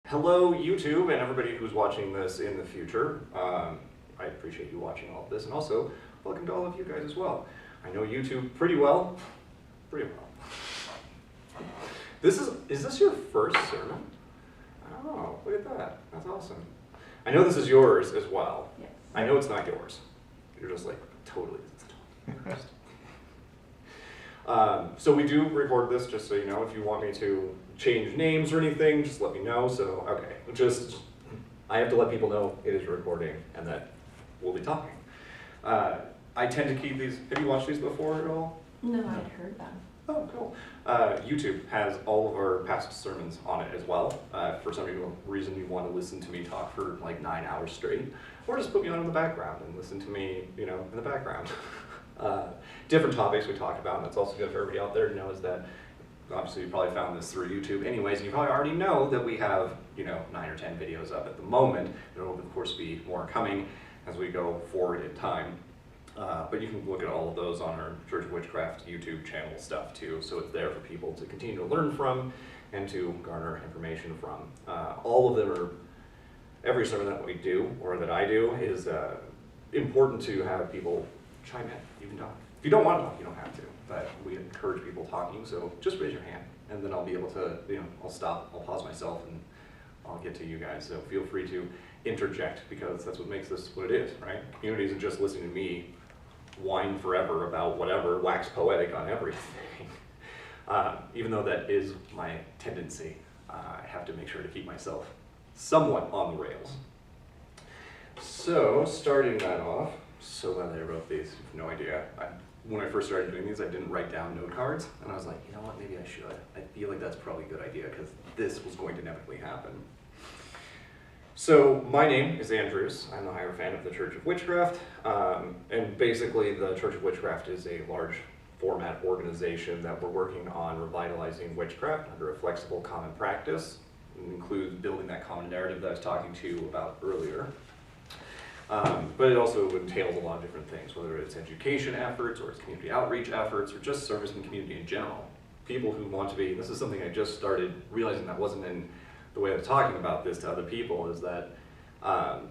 Hello, YouTube, and everybody who's watching this in the future. I appreciate you watching all of this, and also welcome to all of you guys as well. I know YouTube pretty well. Is this your first sermon? Oh, look at that. That's awesome. I know this is yours as well. Yes. I know it's not yours. You're just like, totally. So we do record this, just so you know. If you want me to change names or anything, just let me know. So, okay, I have to let people know it is recording and that we'll be talking. I tend to keep these, have you watched these before at all? No, I'd heard them. Oh, cool. YouTube has all of our past sermons on it as well. For some reason you want to listen to me talk for like 9 hours straight, or just put me on in the background and listen to me, in the background. Different topics we talked about, and it's also good for everybody out there to know is that, obviously you probably found this through YouTube anyways, and you probably already know that we have, 9 or 10 videos up at the moment. There will of course be more coming as we go forward in time. But you can look at all of those on our Church of Witchcraft YouTube channel stuff too, so it's there for people to continue to learn from and to garner information from. All of them are, every sermon that we do, or that I do, is important to have people chime in. You can talk. If you don't want to talk, you don't have to, but we encourage people talking, so just raise your hand, and then I'll be able to, I'll stop, I'll pause myself, and I'll get to you guys, so feel free to interject, because that's what makes this what it is, right? Community isn't just listening to me whine forever about whatever, wax poetic on everything. Even though that is my tendency, I have to make sure to keep myself somewhat on the rails. So, starting that off, so glad that I wrote these, you have no idea. When I first started doing these, I didn't write down note cards, and I was like, you know what, maybe I should. I feel like that's probably a good idea, because this was going to inevitably happen. So, my name is Andrews. I'm the Hierophant of the Church of Witchcraft, and basically the Church of Witchcraft is a large format organization that we're working on revitalizing witchcraft under a flexible common practice. It includes building that common narrative that I was talking to you about earlier. But it also entails a lot of different things, whether it's education efforts, or it's community outreach efforts, or just service in the community in general. People who want to be, this is something I just started realizing that wasn't in the way of talking about this to other people, is that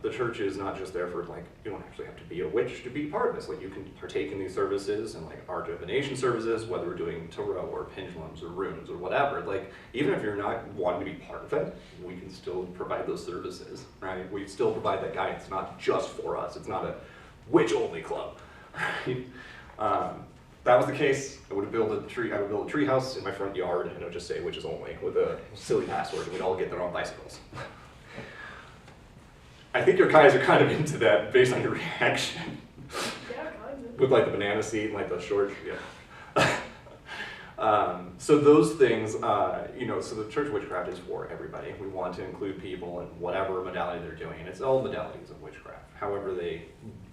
the church is not just there for, like, you don't actually have to be a witch to be part of this. Like, you can partake in these services and like our divination services, whether we're doing tarot or pendulums or runes or whatever. Like, even if you're not wanting to be part of it, we can still provide those services, right? We still provide that guidance, not just for us. It's not a witch-only club, right? That was the case, I would build a tree house in my front yard, and it would just say witches only with a silly password, and we'd all get there on bicycles. I think your guys are kind of into that based on your reaction. Yeah, kind of. With like the banana seat and like the short, yeah. So those things, so the Church of Witchcraft is for everybody. We want to include people in whatever modality they're doing, and it's all modalities of witchcraft. However they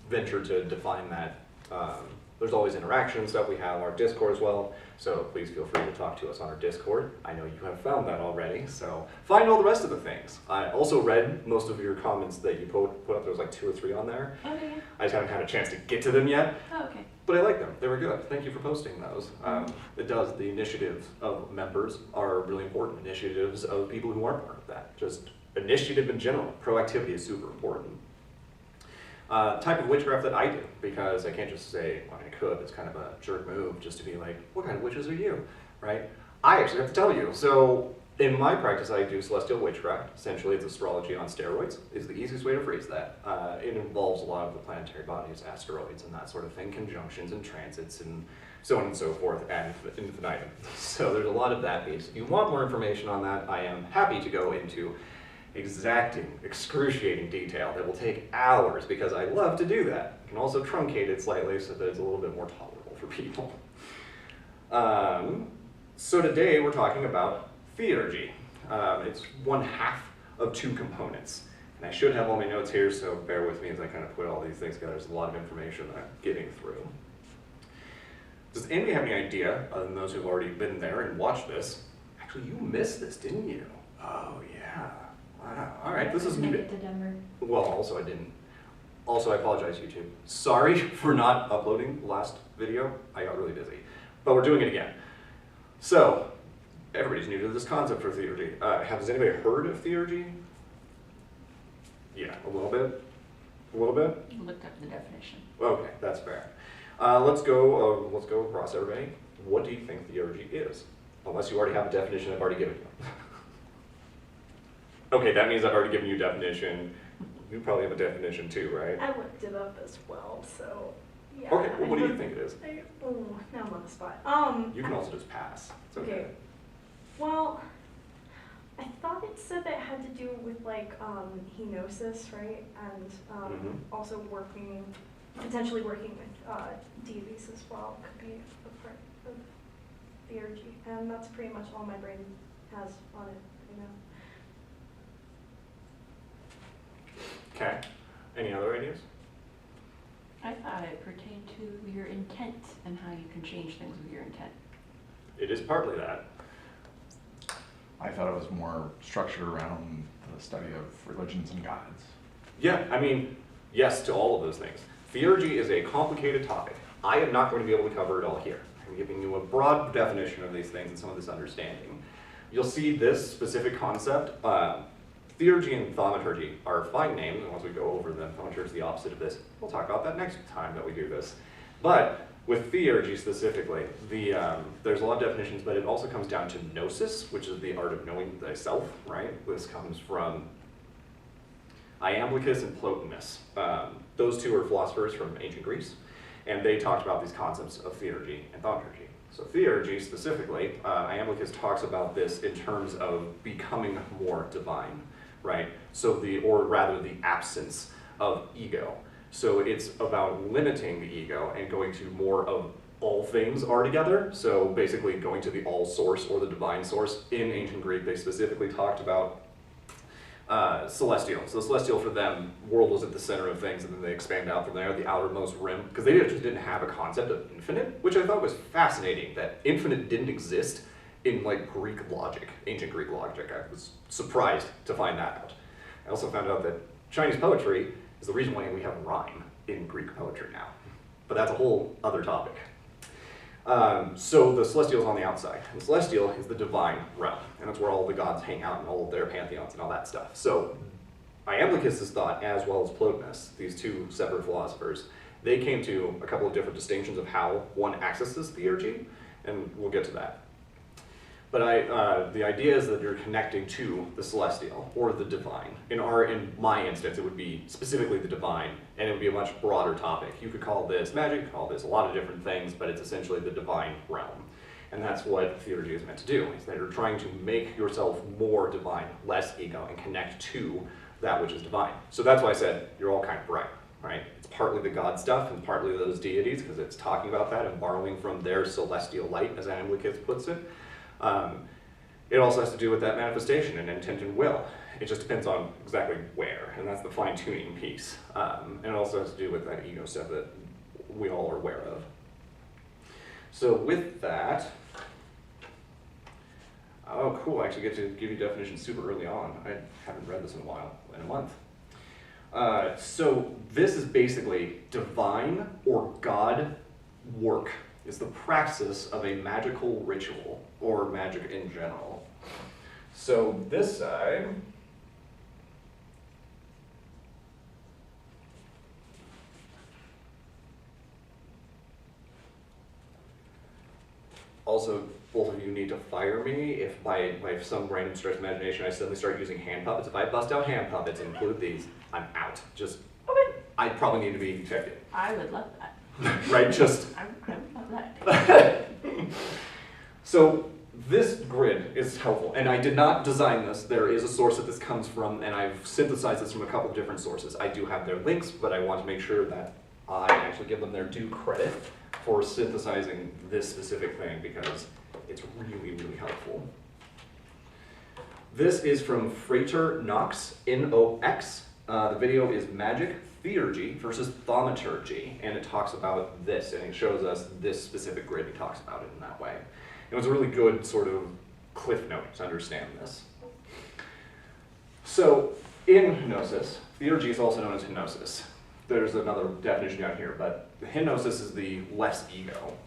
venture to define that, there's always interaction and stuff. We have our Discord as well, so please feel free to talk to us on our Discord. I know you have found that already, so find all the rest of the things. I also read most of your comments that you put up. There was like 2 or 3 on there. Okay. I just haven't had a chance to get to them yet. Oh, okay. But I like them. They were good. Thank you for posting those. The initiatives of members are really important. Initiatives of people who aren't part of that. Just initiative in general. Proactivity is super important. Type of witchcraft that I do, because I can't just say, well, I could, it's kind of a jerk move just to be like, what kind of witches are you, right? I actually have to tell you. So in my practice, I do celestial witchcraft. Essentially, it's astrology on steroids, is the easiest way to phrase that. It involves a lot of the planetary bodies, asteroids, and that sort of thing, conjunctions and transits, and so on and so forth, ad infinitum. So there's a lot of that piece. If you want more information on that, I am happy to go into exacting, excruciating detail that will take hours, because I love to do that. I can also truncate it slightly so that it's a little bit more tolerable for people. So today we're talking about Theurgy. It's 1/2 of 2 components. And I should have all my notes here, so bear with me as I kind of put all these things together. There's a lot of information that I'm getting through. Does anybody have any idea, other than those who've already been there and watched this? Actually, you missed this, didn't you? Oh, yeah. Wow. All right, this is Make it to Denver. well, also I didn't. Also, I apologize, YouTube. Sorry for not uploading the last video. I got really busy. But we're doing it again. So, everybody's new to this concept for Theurgy. Has anybody heard of Theurgy? Yeah, a little bit? A little bit? Looked up the definition. Okay, that's fair. Let's go across everybody. What do you think Theurgy is? Unless you already have a definition I've already given you. Okay, that means I've already given you a definition. You probably have a definition too, right? I looked it up as well, so yeah. Okay, well, what do you think it is? Oh, now I'm on the spot. You can also just pass. It's okay. Well, I thought it said that it had to do with like Gnosis, right? And also potentially working with deities as well could be a part of Theurgy. And that's pretty much all my brain has on it, you know. Okay. Any other ideas? I thought it pertained to your intent and how you can change things with your intent. It is partly that. I thought it was more structured around the study of religions and gods. Yeah, I mean, yes to all of those things. Theurgy is a complicated topic. I am not going to be able to cover it all here. I'm giving you a broad definition of these things and some of this understanding. You'll see this specific concept. Theurgy and Thaumaturgy are fine names, and once we go over them, Thaumaturgy is the opposite of this. We'll talk about that next time that we do this. But with Theurgy specifically, there's a lot of definitions, but it also comes down to Gnosis, which is the art of knowing thyself, right? This comes from Iamblichus and Plotinus. Those two are philosophers from ancient Greece, and they talked about these concepts of Theurgy and Thaumaturgy. So Theurgy specifically, Iamblichus talks about this in terms of becoming more divine, right? So or rather the absence of ego. So it's about limiting the ego and going to more of all things are together. So basically going to the all source or the divine source. In ancient Greek, they specifically talked about celestial. So celestial for them, world was at the center of things, and then they expand out from there, the outermost rim, because they just didn't have a concept of infinite, which I thought was fascinating, that infinite didn't exist in like Greek logic, ancient Greek logic. I was surprised to find that out. I also found out that Chinese poetry is the reason why we have rhyme in Greek poetry now. But that's a whole other topic. So the celestial is on the outside. The celestial is the divine realm, and that's where all the gods hang out and all of their pantheons and all that stuff. So Iamblichus' thought, as well as Plotinus, these two separate philosophers, they came to a couple of different distinctions of how one accesses Theurgy, and we'll get to that. But the idea is that you're connecting to the celestial or the divine. In my instance, it would be specifically the divine, and it would be a much broader topic. You could call this magic, you could call this a lot of different things, but it's essentially the divine realm. And that's what Theurgy is meant to do, is that you're trying to make yourself more divine, less ego, and connect to that which is divine. So that's why I said you're all kind of right, right? It's partly the God stuff and partly those deities, because it's talking about that and borrowing from their celestial light, as Iamblichus puts it. It also has to do with that manifestation and intent and will. It just depends on exactly where, and that's the fine-tuning piece. And it also has to do with that ego stuff that we all are aware of. So with that, oh cool, I actually get to give you definitions super early on. I haven't read this in a month. So this is basically divine or God work. Is the praxis of a magical ritual, or magic in general. So this side also, both of you need to fire me if by some random stretch of imagination I suddenly start using hand puppets. If I bust out hand puppets and include these, I'm out. Just, Okay. I probably need to be checked I would love that. in. Right, just. I would love that. So this grid is helpful, and I did not design this. There is a source that this comes from, and I've synthesized this from a couple of different sources. I do have their links, but I want to make sure that I actually give them their due credit for synthesizing this specific thing, because it's really, really helpful. This is from Frater Knox, N-O-X. The video is Magic Theurgy versus Thaumaturgy, and it talks about this, and it shows us this specific grid. He talks about it in that way. It was a really good sort of cliff note to understand this. So in Gnosis, Theurgy is also known as Gnosis. There's another definition down here, but the Gnosis is the less ego.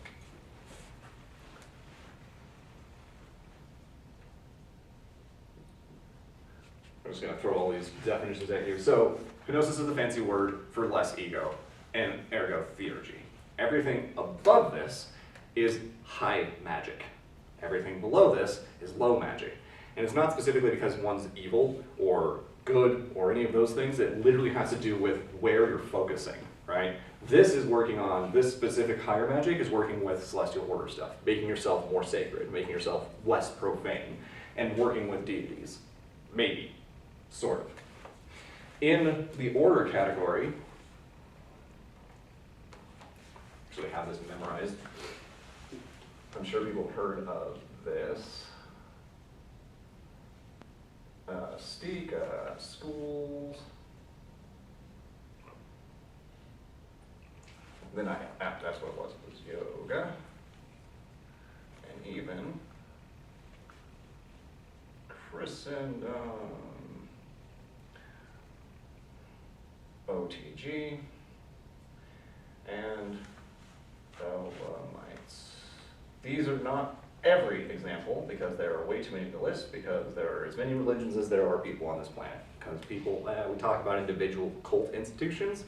I'm just going to throw all these definitions at you. So, Gnosis is a fancy word for less ego, and ergo Theurgy. Everything above this is high magic. Everything below this is low magic. And it's not specifically because one's evil or good or any of those things. It literally has to do with where you're focusing, right? This is working on, this specific higher magic is working with celestial order stuff, making yourself more sacred, making yourself less profane, and working with deities. Maybe. Sort of. In the order category, actually have this memorized. I'm sure people have heard of this. Stika, schools. Then that's what it was yoga. And even Christendom, OTG, and Thelemites. These are not every example, because there are way too many to list, because there are as many religions as there are people on this planet. Because people, we talk about individual cult institutions.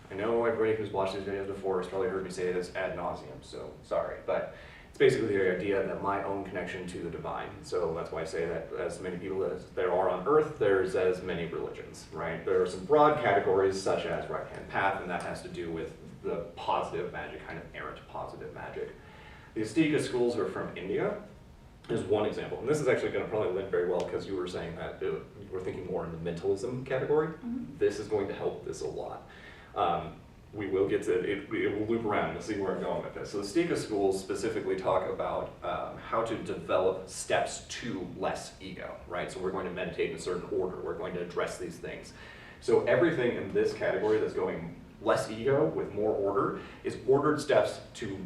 I know everybody who's watched these videos before has probably heard me say this ad nauseum, so sorry. But it's basically the idea that my own connection to the divine. So that's why I say that as many people as there are on Earth, there's as many religions, right? There are some broad categories such as right-hand path, and that has to do with the positive magic, kind of errant positive magic. The Astika schools are from India, is one example. And this is actually going to probably link very well because you were saying that you were thinking more in the mentalism category. Mm-hmm. This is going to help this a lot. We will get to it will loop around. You'll see where I'm going with this. So the Astika schools specifically talk about how to develop steps to less ego, right? So we're going to meditate in a certain order. We're going to address these things. So everything in this category that's going less ego with more order is ordered steps to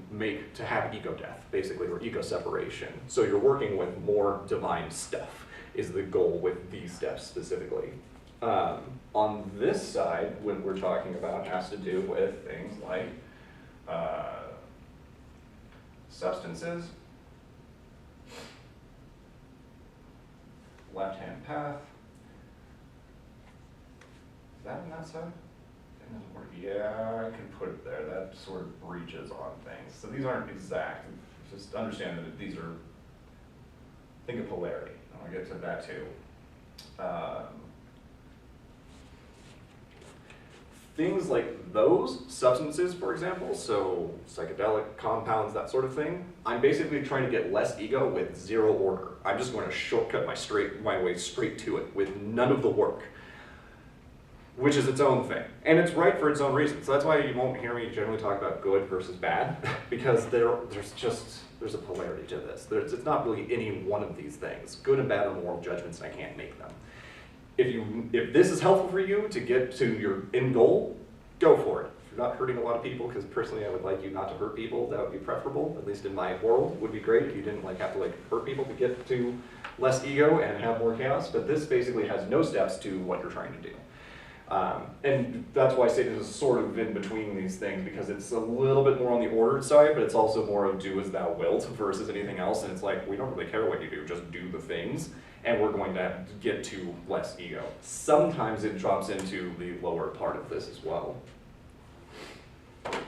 have ego death, basically, or ego separation. So you're working with more divine stuff is the goal with these steps specifically. On this side, when we're talking about, has to do with things like substances, left-hand path. Is that on that side? That doesn't work. Yeah, I can put it there. That sort of breaches on things. So these aren't exact. Just understand that these are, think of polarity. I'll get to that too. Things like those substances, for example, so psychedelic compounds, that sort of thing, I'm basically trying to get less ego with zero order. I'm just going to shortcut my way straight to it with none of the work, which is its own thing. And it's right for its own reason. So that's why you won't hear me generally talk about good versus bad, because there's a polarity to this. It's not really any one of these things. Good and bad are moral judgments, and I can't make them. If this is helpful for you to get to your end goal, go for it. If you're not hurting a lot of people, because personally I would like you not to hurt people, that would be preferable, at least in my world. It would be great if you didn't have to hurt people to get to less ego and have more chaos, but this basically has no steps to what you're trying to do. And that's why Satan is sort of in between these things, because it's a little bit more on the ordered side, but it's also more of do as thou wilt versus anything else. And it's like, we don't really care what you do, just do the things, and we're going to get to less ego. Sometimes it drops into the lower part of this as well. I'm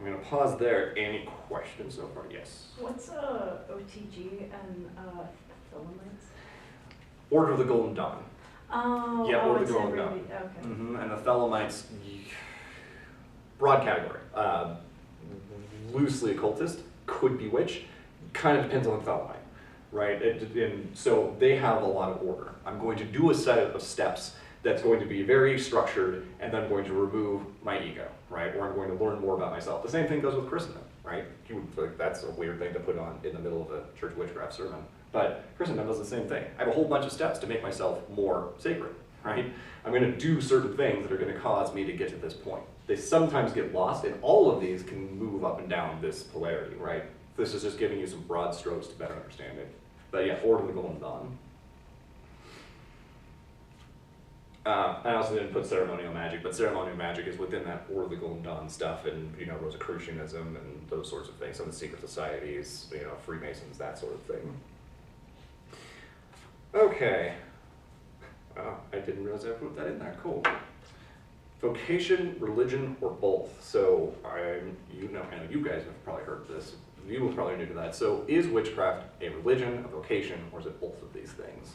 going to pause there. Any questions so far? Yes? What's OTG and Thelemites? Order of the Golden Dawn. Oh, Yeah, Order of it's the Golden every, Dawn. okay. Mm-hmm. And the Thelemites, broad category. Loosely occultist, could be witch, kind of depends on the Thelemite, right? And so they have a lot of order. I'm going to do a set of steps that's going to be very structured, and then I'm going to remove my ego, right? Or I'm going to learn more about myself. The same thing goes with Christendom, right? That's a weird thing to put on in the middle of a Church of Witchcraft sermon. But Christendom does the same thing. I have a whole bunch of steps to make myself more sacred, right? I'm going to do certain things that are going to cause me to get to this point. They sometimes get lost, and all of these can move up and down this polarity, right? This is just giving you some broad strokes to better understand it. But yeah, Order of the Golden Dawn. I also didn't put ceremonial magic, but ceremonial magic is within that Order of the Golden Dawn stuff, and Rosicrucianism and those sorts of things, some of the secret societies, Freemasons, that sort of thing. Okay, Oh, I didn't realize I put that in there. Cool. Vocation, religion, or both. So I know you guys have probably heard this. You were probably new to that. So is witchcraft a religion, a vocation, or is it both of these things?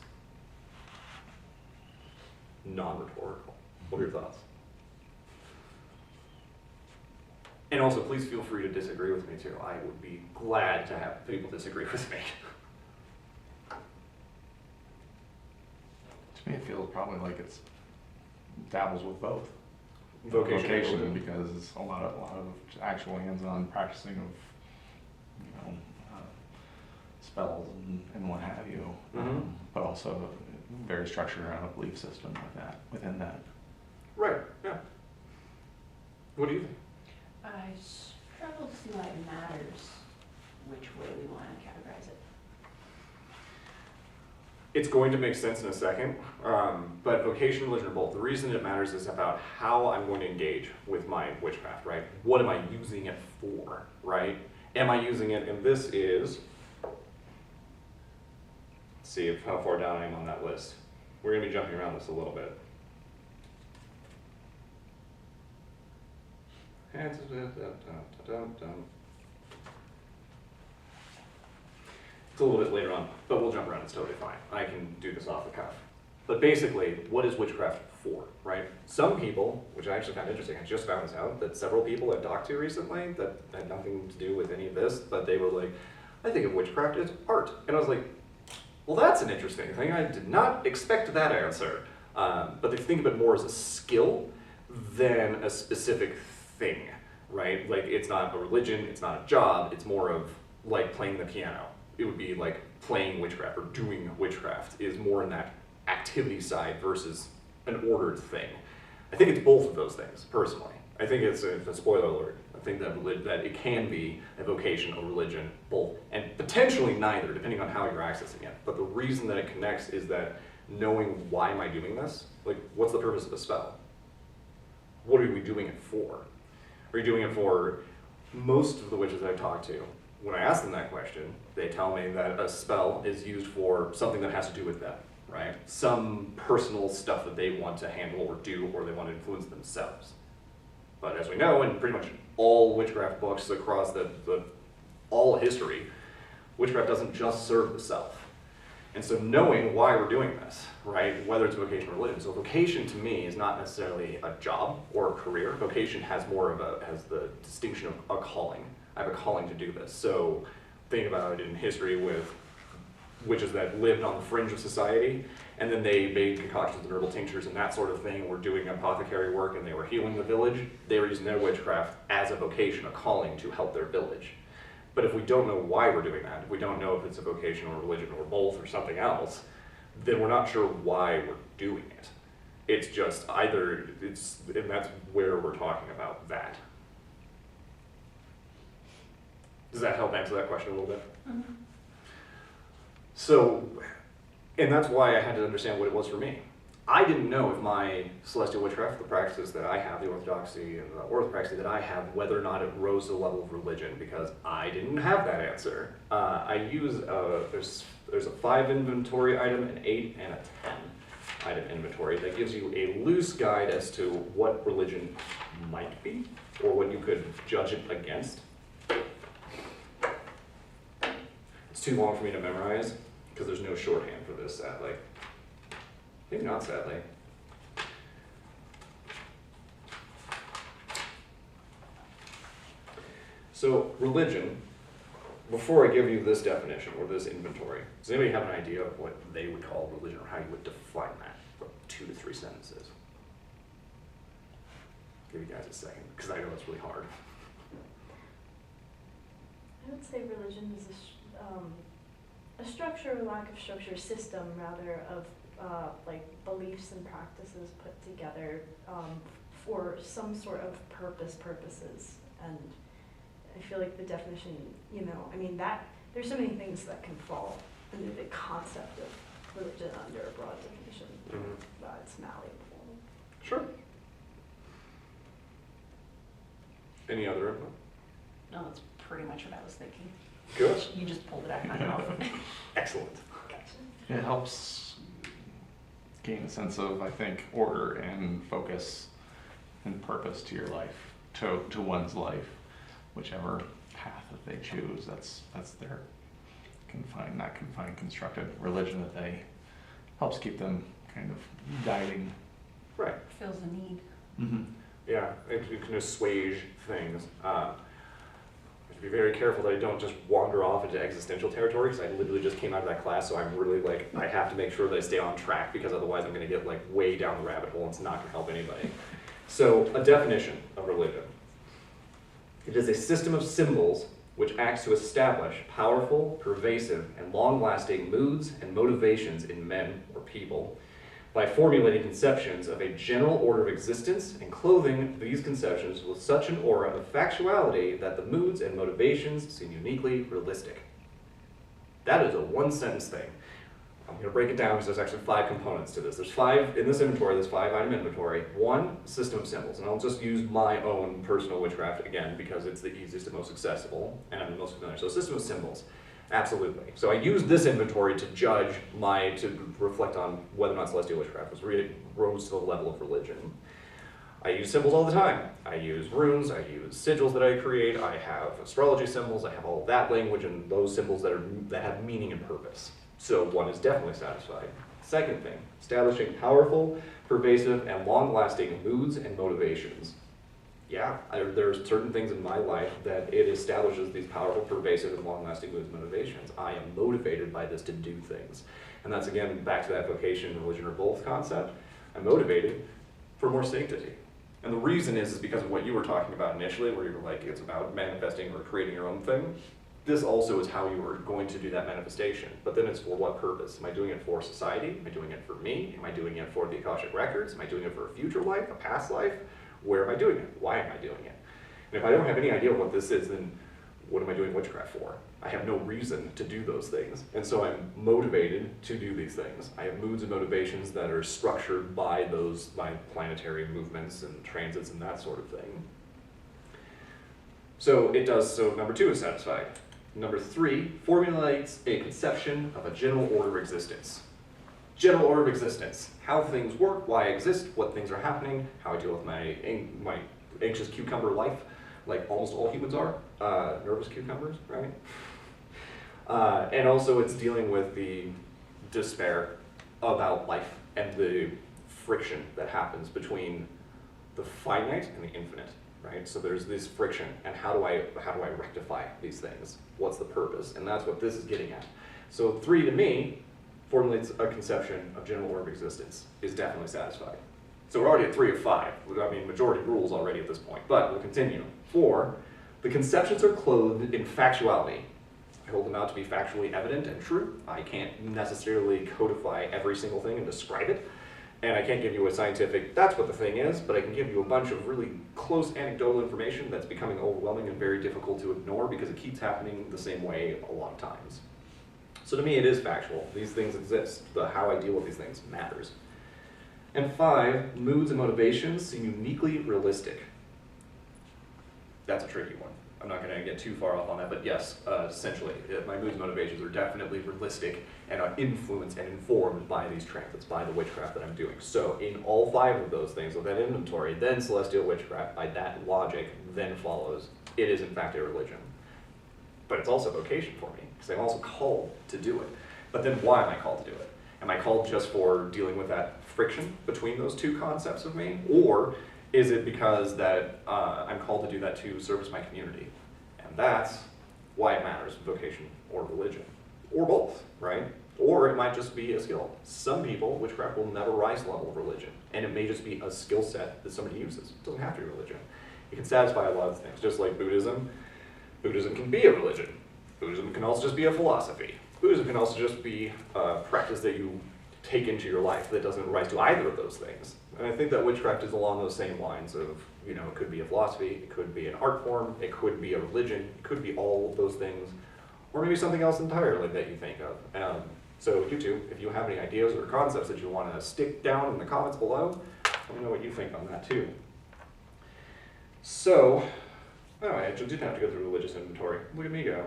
Non-rhetorical. What are your thoughts? And also, please feel free to disagree with me too. I would be glad to have people disagree with me. To me, it feels probably like it's dabbles with both. Vocation, because it's a lot of actual hands-on practicing of, spells and what have you. But also very structured around a belief system within that. Right. Yeah. What do you think? I struggle to see why it matters which way we want to categorize it. It's going to make sense in a second, but vocation, religion, or both. The reason it matters is about how I'm going to engage with my witchcraft, right? What am I using it for, right? Am I using it, and this is, let's see how far down I am on that list. We're going to be jumping around this a little bit. It's a little bit later on, but we'll jump around, it's totally fine. I can do this off the cuff. But basically, what is witchcraft for, right? Some people, which I actually found interesting, I just found this out, that several people I've talked to recently that had nothing to do with any of this, but they were like, I think of witchcraft as art. And I was like, well, that's an interesting thing. I did not expect that answer. But they think of it more as a skill than a specific thing, right? Like, it's not a religion, it's not a job, it's more of like playing the piano. It would be like playing witchcraft or doing witchcraft is more in that activity side versus an ordered thing. I think it's both of those things, personally. I think it's a spoiler alert. I think that it can be a vocation, a religion, both, and potentially neither, depending on how you're accessing it. But the reason that it connects is that knowing why am I doing this? Like, what's the purpose of a spell? What are we doing it for? Are you doing it for most of the witches I've talked to? When I ask them that question, they tell me that a spell is used for something that has to do with them, right? Some personal stuff that they want to handle or do, or they want to influence themselves. But as we know, in pretty much all witchcraft books across all history, witchcraft doesn't just serve the self. And so knowing why we're doing this, right, whether it's vocation or religion. So vocation to me is not necessarily a job or a career. Vocation has has the distinction of a calling. I have a calling to do this. So think about it in history with witches that lived on the fringe of society, and then they made concoctions and herbal tinctures and that sort of thing, were doing apothecary work, and they were healing the village. They were using their witchcraft as a vocation, a calling to help their village. But if we don't know why we're doing that, if we don't know if it's a vocation or religion or both or something else, then we're not sure why we're doing it. It's just and that's where we're talking about that. Does that help answer that question a little bit? Mm-hmm. So, and that's why I had to understand what it was for me. I didn't know if my celestial witchcraft, the practices that I have, the orthodoxy and the orthopraxy that I have, whether or not it rose to the level of religion, because I didn't have that answer. I use, there's a 5 inventory item, an 8, and a 10 item inventory that gives you a loose guide as to what religion might be, or what you could judge it against. It's too long for me to memorize, because there's no shorthand for this, sadly. Maybe not sadly. So religion, before I give you this definition or this inventory, does anybody have an idea of what they would call religion or how you would define that? What 2 to 3 sentences? Give you guys a second, because I know it's really hard. I would say religion is a structure or lack of structure system, rather, of like beliefs and practices put together for some sort of purposes. And I feel like the definition, I mean, there's so many things that can fall under the concept of religion under a broad definition. Mm-hmm. It's malleable. Sure. Any other input? No, that's pretty much what I was thinking. Good. You just pulled it out of my mouth. Excellent. Gotcha. It helps gain a sense of, I think, order and focus and purpose to your life, to one's life, whichever path that they choose. That's their constructed religion that they helps keep them kind of guiding. Right. Fills a need. Mm-hmm. Yeah, it can assuage things. I have to be very careful that I don't just wander off into existential territory, because I literally just came out of that class, so I'm really like, I have to make sure that I stay on track, because otherwise I'm going to get like way down the rabbit hole and it's not going to help anybody. So, a definition of religion. It is a system of symbols which acts to establish powerful, pervasive, and long-lasting moods and motivations in men or people by formulating conceptions of a general order of existence and clothing these conceptions with such an aura of factuality that the moods and motivations seem uniquely realistic. That is a one-sentence thing. I'm going to break it down because there's actually 5 components to this. There's 5, in this inventory, this 5-item inventory. 1, system of symbols. And I'll just use my own personal witchcraft again because it's the easiest and most accessible and I'm the most familiar. So system of symbols, absolutely. So I use this inventory to judge to reflect on whether or not celestial witchcraft rose to the level of religion. I use symbols all the time. I use runes, I use sigils that I create, I have astrology symbols, I have all that language and those symbols that have meaning and purpose. So 1 is definitely satisfied. Second thing, establishing powerful, pervasive, and long-lasting moods and motivations. Yeah, there's certain things in my life that it establishes these powerful, pervasive, and long-lasting moods and motivations. I am motivated by this to do things. And that's, again, back to that vocation, religion, or both concept. I'm motivated for more sanctity. And the reason is because of what you were talking about initially, where you were like, it's about manifesting or creating your own thing. This also is how you are going to do that manifestation. But then it's for what purpose? Am I doing it for society? Am I doing it for me? Am I doing it for the Akashic Records? Am I doing it for a future life, a past life? Where am I doing it? Why am I doing it? And if I don't have any idea what this is, then what am I doing witchcraft for? I have no reason to do those things. And so I'm motivated to do these things. I have moods and motivations that are structured by planetary movements and transits and that sort of thing. So number 2 is satisfied. Number 3, formulates a conception of a general order of existence. General order of existence. How things work, why I exist, what things are happening, how I deal with my anxious cucumber life, like almost all humans are. Nervous cucumbers, right? And also it's dealing with the despair about life and the friction that happens between the finite and the infinite. Right? So there's this friction, and how do I rectify these things? What's the purpose? And that's what this is getting at. So 3 to me formulates a conception of general order of existence, is definitely satisfied. So we're already at 3 of 5. I mean, majority rules already at this point, but we'll continue. 4, the conceptions are clothed in factuality. I hold them out to be factually evident and true. I can't necessarily codify every single thing and describe it. And I can't give you a scientific, that's what the thing is, but I can give you a bunch of really close anecdotal information that's becoming overwhelming and very difficult to ignore because it keeps happening the same way a lot of times. So to me, it is factual. These things exist. How I deal with these things matters. And 5, moods and motivations seem uniquely realistic. That's a tricky one. I'm not going to get too far off on that, but yes, essentially, my moods and motivations are definitely realistic and are influenced and informed by these transits, by the witchcraft that I'm doing. So in all 5 of those things, with that inventory, then celestial witchcraft, by that logic, then follows, it is in fact a religion. But it's also a vocation for me, because I'm also called to do it. But then why am I called to do it? Am I called just for dealing with that friction between those 2 concepts of me? Or is it because that I'm called to do that to service my community? And that's why it matters, vocation or religion. Or both, right? Or it might just be a skill. Some people, witchcraft will never rise to the level of religion. And it may just be a skill set that somebody uses. It doesn't have to be religion. It can satisfy a lot of things. Just like Buddhism. Buddhism can be a religion. Buddhism can also just be a philosophy. Buddhism can also just be a practice that you take into your life that doesn't rise to either of those things. And I think that witchcraft is along those same lines of, it could be a philosophy, it could be an art form, it could be a religion, it could be all of those things, or maybe something else entirely that you think of. So you two, if you have any ideas or concepts that you want to stick down in the comments below, let me know what you think on that too. So, I actually didn't have to go through religious inventory. Look at me go.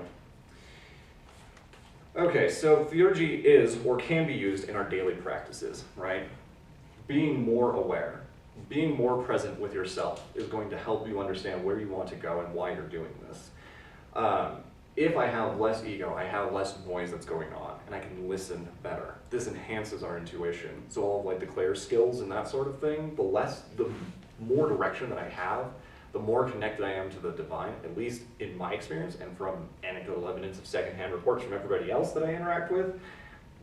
Okay, so Theurgy is or can be used in our daily practices, right? being more aware, being more present with yourself is going to help you understand where you want to go and why you're doing this. If I have less ego, I have less noise that's going on, and I can listen better. This enhances our intuition. So all of like the clair skills and that sort of thing, the more direction that I have, the more connected I am to the divine, at least in my experience, and from anecdotal evidence of secondhand reports from everybody else that I interact with.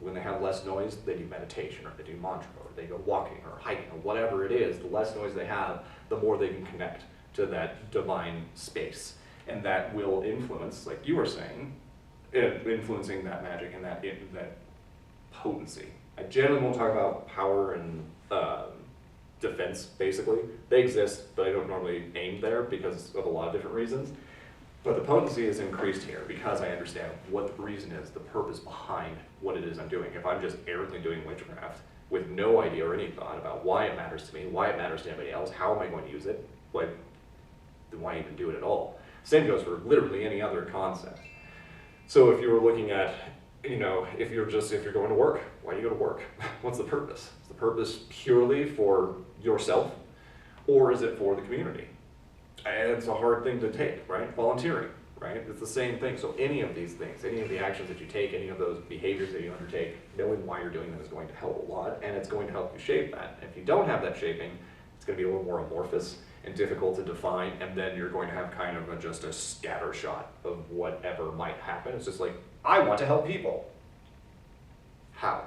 When they have less noise, they do meditation, or they do mantra, or they go walking, or hiking, or whatever it is. The less noise they have, the more they can connect to that divine space. And that will influence, like you were saying, influencing that magic and that potency. I generally won't talk about power and defense, basically. They exist, but I don't normally aim there because of a lot of different reasons. But the potency is increased here because I understand what the reason is, the purpose behind what it is I'm doing. If I'm just errantly doing witchcraft with no idea or any thought about why it matters to me, why it matters to anybody else, how am I going to use it, then why even do it at all? Same goes for literally any other concept. So if you were looking at, if you're going to work, why do you go to work? What's the purpose? Is the purpose purely for yourself, or is it for the community? And it's a hard thing to take, right? Volunteering, right? It's the same thing. So any of these things, any of the actions that you take, any of those behaviors that you undertake, knowing why you're doing them is going to help a lot, and it's going to help you shape that. And if you don't have that shaping, it's going to be a little more amorphous and difficult to define, and then you're going to have kind of just a scatter shot of whatever might happen. It's just like, I want to help people. How?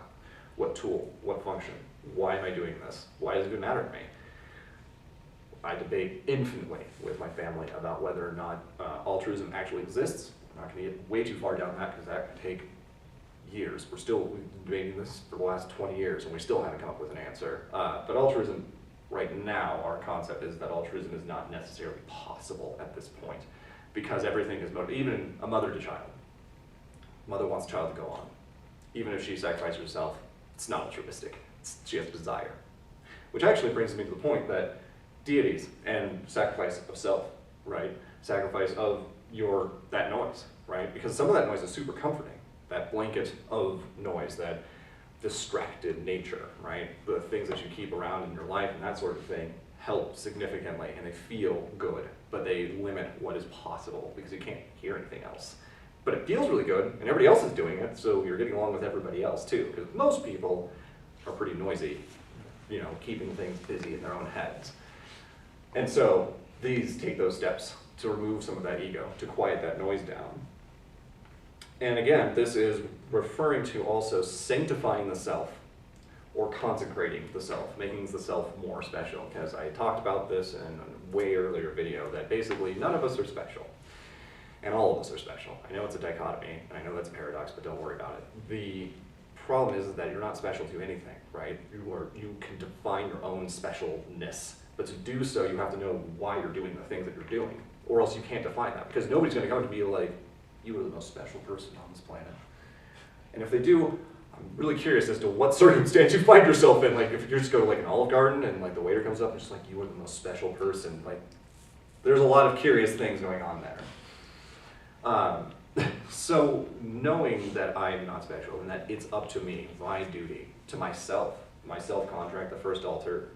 What tool? What function? Why am I doing this? Why does it even matter to me? I debate infinitely with my family about whether or not altruism actually exists. I'm not going to get way too far down that because that could take years. We've been debating this for the last 20 years and we still haven't come up with an answer. But altruism, right now, our concept is that altruism is not necessarily possible at this point because everything is motivated. Even a mother to child. Mother wants a child to go on. Even if she sacrifices herself, it's not altruistic. She has desire. Which actually brings me to the point that deities and sacrifice of self, right? Sacrifice of that noise, right? Because some of that noise is super comforting. That blanket of noise, that distracted nature, right? The things that you keep around in your life and that sort of thing help significantly and they feel good, but they limit what is possible because you can't hear anything else. But it feels really good and everybody else is doing it, so you're getting along with everybody else too, because most people are pretty noisy, keeping things busy in their own heads. And so these take those steps to remove some of that ego, to quiet that noise down. And again, this is referring to also sanctifying the self or consecrating the self, making the self more special. Because I talked about this in a way earlier video that basically none of us are special. And all of us are special. I know it's a dichotomy, and I know that's a paradox, but don't worry about it. The problem is that you're not special to anything, right? You can define your own specialness. But to do so, you have to know why you're doing the things that you're doing, or else you can't define that, because nobody's going to come to me like, you are the most special person on this planet. And if they do, I'm really curious as to what circumstance you find yourself in. Like, if you just go to like an Olive Garden and like the waiter comes up and just like, you are the most special person. Like, there's a lot of curious things going on there. So knowing that I'm not special and that it's up to me, my duty, to myself, my self-contract, the first altar.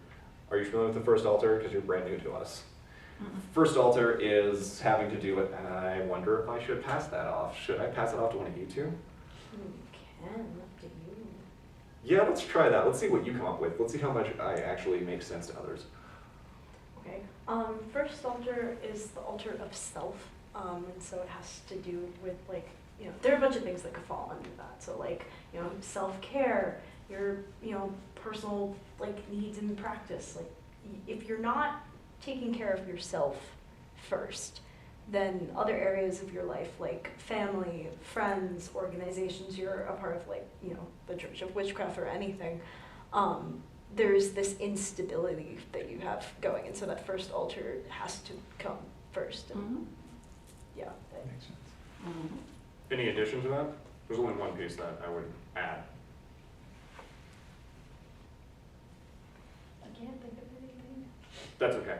Are you familiar with the first altar? Because you're brand new to us. Mm-hmm. First altar is having to do with, and I wonder if I should pass that off. Should I pass it off to one of you two? You can, up to you. Yeah, let's try that. Let's see what you come up with. Let's see how much I actually make sense to others. Okay. First altar is the altar of self. And so it has to do with there are a bunch of things that could fall under that. So self-care, your, personal needs and practice. If you're not taking care of yourself first, then other areas of your life, like family, friends, organizations you're a part of, the Church of Witchcraft or anything, there's this instability that you have going, and so that first altar has to come first. And Mm-hmm. yeah. That makes sense. Mm-hmm. Any addition to that? There's only one piece that I would add. I can't think of anything. That's okay.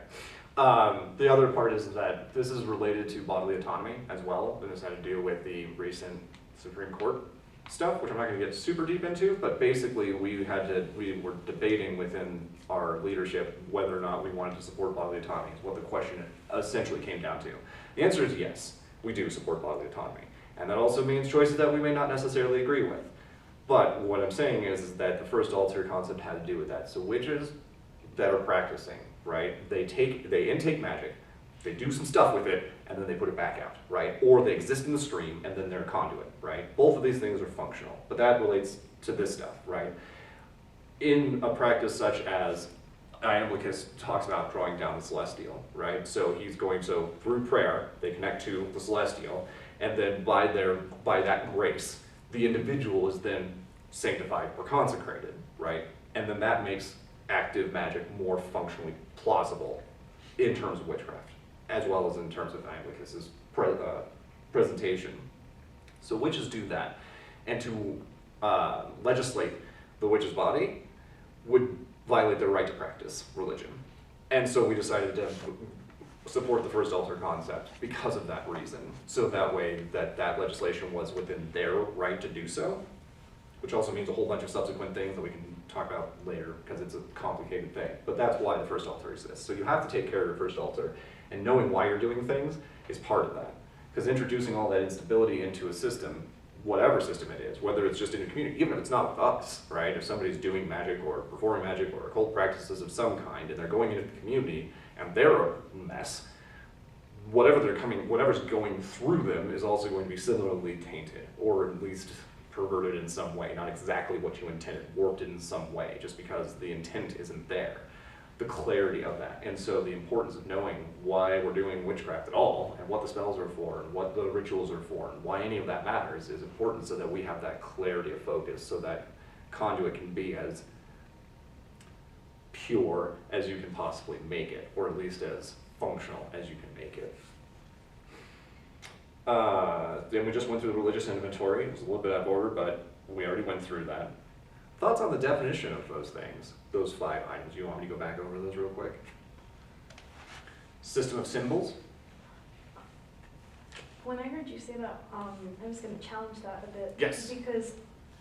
The other part is that this is related to bodily autonomy as well, and this had to do with the recent Supreme Court stuff, which I'm not going to get super deep into, but basically we were debating within our leadership whether or not we wanted to support bodily autonomy, is what the question essentially came down to. The answer is yes, we do support bodily autonomy. And that also means choices that we may not necessarily agree with. But what I'm saying is that the first altar concept had to do with that. So witches that are practicing, right, they intake magic, they do some stuff with it, and then they put it back out, right? Or they exist in the stream, and then they're a conduit, right? Both of these things are functional, but that relates to this stuff, right? In a practice such as Iamblichus talks about drawing down the celestial, right? So through prayer, they connect to the celestial, and then by that grace, the individual is then sanctified or consecrated, right? And then that makes active magic more functionally plausible in terms of witchcraft, as well as in terms of Iamblichus's presentation. So witches do that. And to legislate the witch's body would violate their right to practice religion. And so we decided to support the first altar concept because of that reason. So that way that legislation was within their right to do so, which also means a whole bunch of subsequent things that we can talk about later because it's a complicated thing. But that's why the first altar exists. So you have to take care of your first altar, and knowing why you're doing things is part of that. Because introducing all that instability into a system, whatever system it is, whether it's just in your community, even if it's not with us, right? If somebody's doing magic or performing magic or occult practices of some kind, and they're going into the community and they're a mess, whatever's going through them is also going to be similarly tainted, or at least perverted in some way, not exactly what you intended, warped in some way, just because the intent isn't there. The clarity of that. And so the importance of knowing why we're doing witchcraft at all, and what the spells are for, and what the rituals are for, and why any of that matters is important so that we have that clarity of focus, so that conduit can be as pure as you can possibly make it, or at least as functional as you can make it. Then we just went through the religious inventory. It was a little bit out of order, but we already went through that. Thoughts on the definition of those things, those 5 items? You want me to go back over those real quick? System of symbols. When I heard you say that, I was going to challenge that a bit. Yes. Because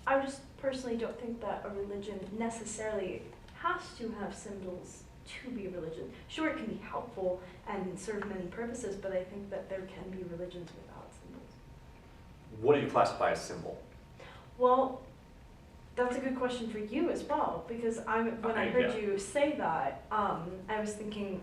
I just personally don't think that a religion necessarily has to have symbols to be a religion. Sure, it can be helpful and serve many purposes, but I think that there can be religions without symbols. What do you classify as symbol? Well, that's a good question for you as well, because when I heard you say that, I was thinking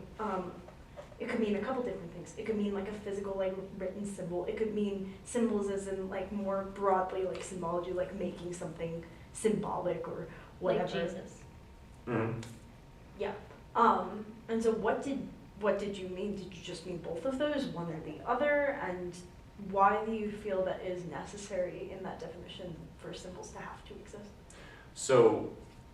it could mean a couple different things. It could mean like a physical, like written symbol. It could mean symbols as in like more broadly, like symbology, like making something symbolic or whatever. Like Jesus. Mm-hmm. Yeah. And so what did you mean? Did you just mean both of those, one or the other? And why do you feel that is necessary in that definition for symbols to have to exist? So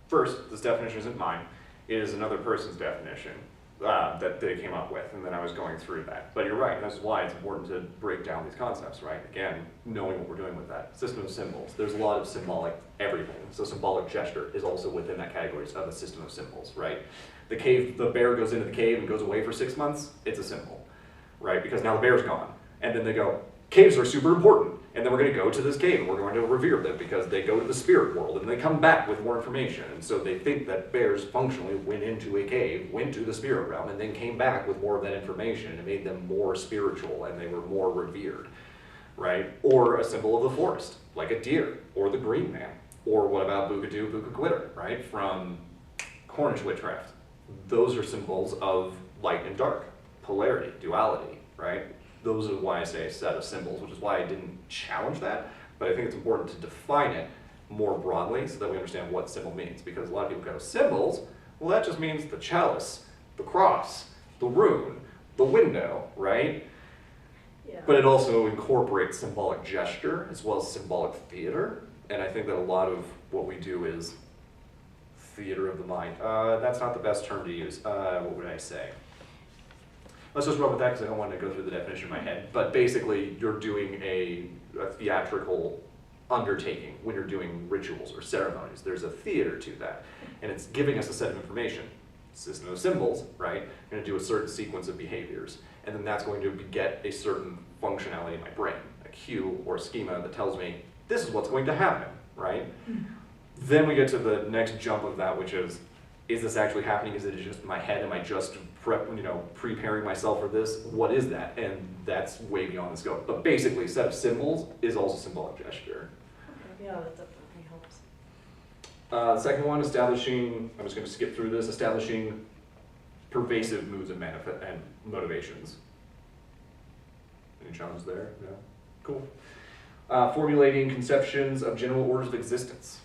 first, this definition isn't mine. It is another person's definition that they came up with, and then I was going through that. But you're right, and that's why it's important to break down these concepts, right? Again, knowing what we're doing with that. System of symbols. There's a lot of symbolic everything. So symbolic gesture is also within that category of a system of symbols, right? The bear goes into the cave and goes away for 6 months, it's a symbol, right? Because now the bear's gone. And then they go, caves are super important. And then we're going to go to this cave and we're going to revere them because they go to the spirit world and they come back with more information. And so they think that bears functionally went into a cave, went to the spirit realm, and then came back with more of that information and made them more spiritual and they were more revered, right? Or a symbol of the forest, like a deer, or the green man. Or what about Bookadoo, Bookaquitter, right? From Cornish witchcraft. Those are symbols of light and dark, polarity, duality, right? Those are why I say a set of symbols, which is why I didn't challenge that, but I think it's important to define it more broadly so that we understand what symbol means, because a lot of people go, symbols? Well, that just means the chalice, the cross, the rune, the window, right? Yeah. But it also incorporates symbolic gesture as well as symbolic theater, and I think that a lot of what we do is theater of the mind. That's not the best term to use. What would I say? Let's just run with that because I don't want to go through the definition in my head. But basically, you're doing a theatrical undertaking when you're doing rituals or ceremonies. There's a theater to that. And it's giving us a set of information. System of symbols, right? You're going to do a certain sequence of behaviors. And then that's going to get a certain functionality in my brain, a cue or schema that tells me this is what's going to happen, right? Then we get to the next jump of that, which is this actually happening? Is it just in my head? Am I just preparing myself for this? What is that? And that's way beyond the scope. But basically, a set of symbols is also symbolic gesture. Okay, yeah, that definitely helps. The second one, establishing, I'm just going to skip through this, establishing pervasive moods and motivations. Any challenges there? No? Cool. Formulating conceptions of general orders of existence.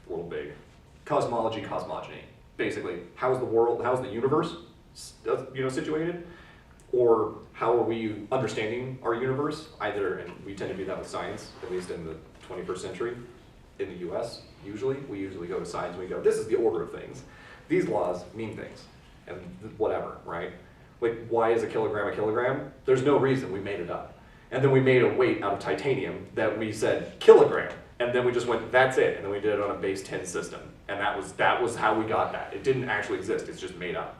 A little big. Cosmology, cosmogony. Basically, how is the world, how is the universe situated? Or how are we understanding our universe? Either, and we tend to do that with science, at least in the 21st century, in the US, usually. We usually go to science and we go, this is the order of things. These laws mean things, and whatever, right? Like, why is a kilogram a kilogram? There's no reason, we made it up. And then we made a weight out of titanium that we said kilogram. And then we just went, that's it. And then we did it on a base 10 system. And that was how we got that. It didn't actually exist, it's just made up,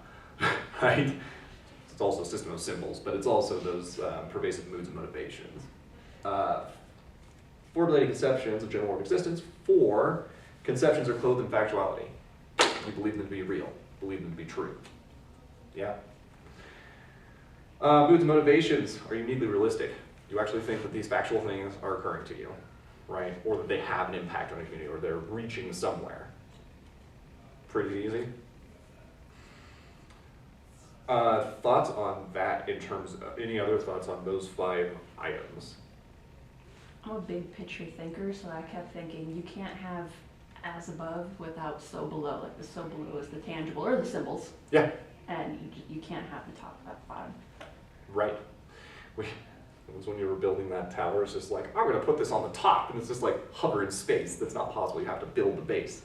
right? It's also a system of symbols, but it's also those pervasive moods and motivations. Formulating conceptions of general order of existence. 4, conceptions are clothed in factuality. We believe them to be real, believe them to be true. Yeah? Moods and motivations are uniquely realistic. You actually think that these factual things are occurring to you, right? Or that they have an impact on a community, or they're reaching somewhere. Pretty easy. Thoughts on that in terms of, any other thoughts on those 5 items? I'm a big picture thinker, so I kept thinking you can't have as above without so below. Like the so below is the tangible or the symbols. Yeah. And you can't have the top without the bottom. Right. It was when you were building that tower, it's just like, I'm going to put this on the top, and it's just like hover in space. That's not possible. You have to build the base.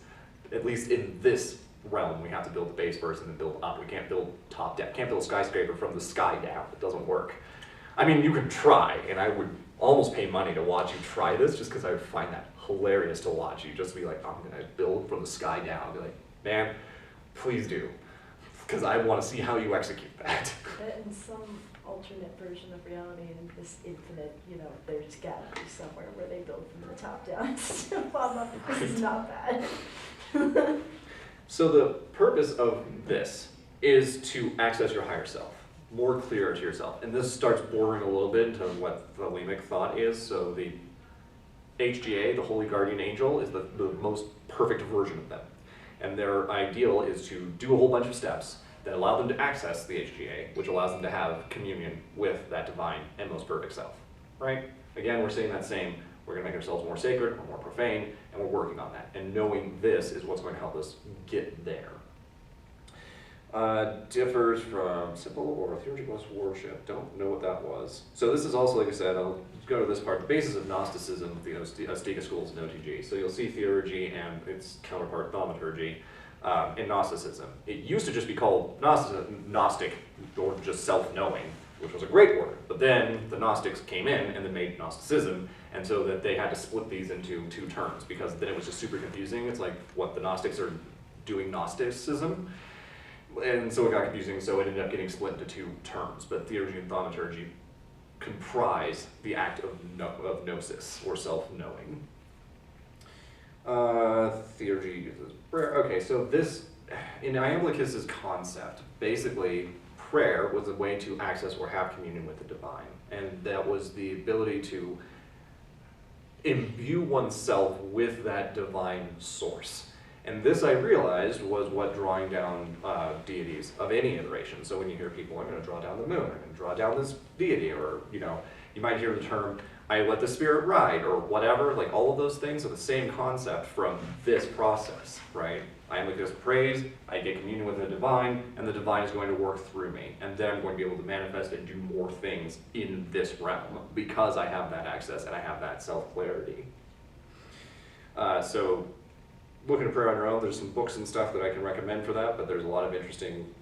At least in this realm, we have to build the base first and then build up. We can't build top down. Can't build a skyscraper from the sky down. It doesn't work. I mean, you can try, and I would almost pay money to watch you try this, just because I would find that hilarious to watch you. Just be like, I'm going to build from the sky down. I'd be like, man, please do, because I want to see how you execute that. In some alternate version of reality, in this infinite, there's gotta be somewhere where they build from the top down. This is not bad. So the purpose of this is to access your higher self, more clear to yourself. And this starts bordering a little bit into what the Thelemic thought is. So the HGA, the Holy Guardian Angel, is the most perfect version of them. And their ideal is to do a whole bunch of steps that allow them to access the HGA, which allows them to have communion with that divine and most perfect self, right? Again, we're saying that same, we're gonna make ourselves more sacred, or more profane, and we're working on that. And knowing this is what's going to help us get there. Differs from simple or theurgy worship. Don't know what that was. So this is also, like I said, I'll go to this part, the basis of Gnosticism, the Azteca schools in OTG. So you'll see Theurgy and its counterpart Thaumaturgy in Gnosticism. It used to just be called Gnostic, or just self-knowing, which was a great word. But then the Gnostics came in and they made Gnosticism, and so that they had to split these into 2 terms, because then it was just super confusing. It's like, what, the Gnostics are doing Gnosticism? And so it got confusing, so it ended up getting split into 2 terms. But Theurgy and Thaumaturgy comprise the act of gnosis, or self-knowing. Theurgy uses prayer. Okay, so this, in Iamblichus's concept, basically prayer was a way to access or have communion with the divine. And that was the ability to imbue oneself with that divine source. And this, I realized, was what drawing down deities of any iteration. So when you hear people, I'm going to draw down the moon, I'm going to draw down this deity, or, you might hear the term, I let the spirit ride, or whatever, like all of those things are the same concept from this process, right? I am like this praise, I get communion with the divine, and the divine is going to work through me. And then I'm going to be able to manifest and do more things in this realm, because I have that access and I have that self-clarity. So, looking at prayer on your own, there's some books and stuff that I can recommend for that, but there's a lot of interesting,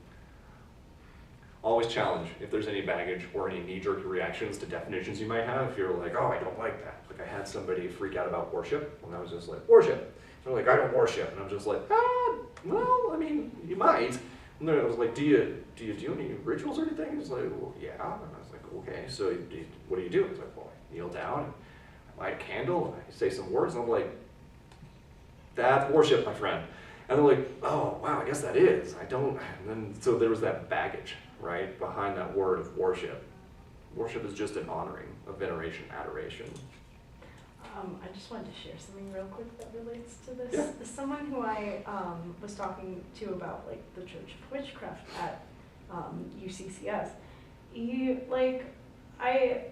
always challenge if there's any baggage or any knee-jerk reactions to definitions you might have. If you're like, oh, I don't like that. Like, I had somebody freak out about worship, and I was just like, worship. They're like, I don't worship. And I'm just like, well, I mean, you might. And then I was like, do you do any rituals or anything? He's like, well, yeah. And I was like, okay, so what do you do? He's like, well, I kneel down, light a candle, I say some words, and I'm like, that's worship, my friend. And they're like, oh, wow, I guess that is. I don't, and then, so there was that baggage, right, behind that word of worship. Worship is just an honoring, a veneration, adoration. I just wanted to share something real quick that relates to this. Yeah. Someone who I was talking to about like the Church of Witchcraft at UCCS, he like I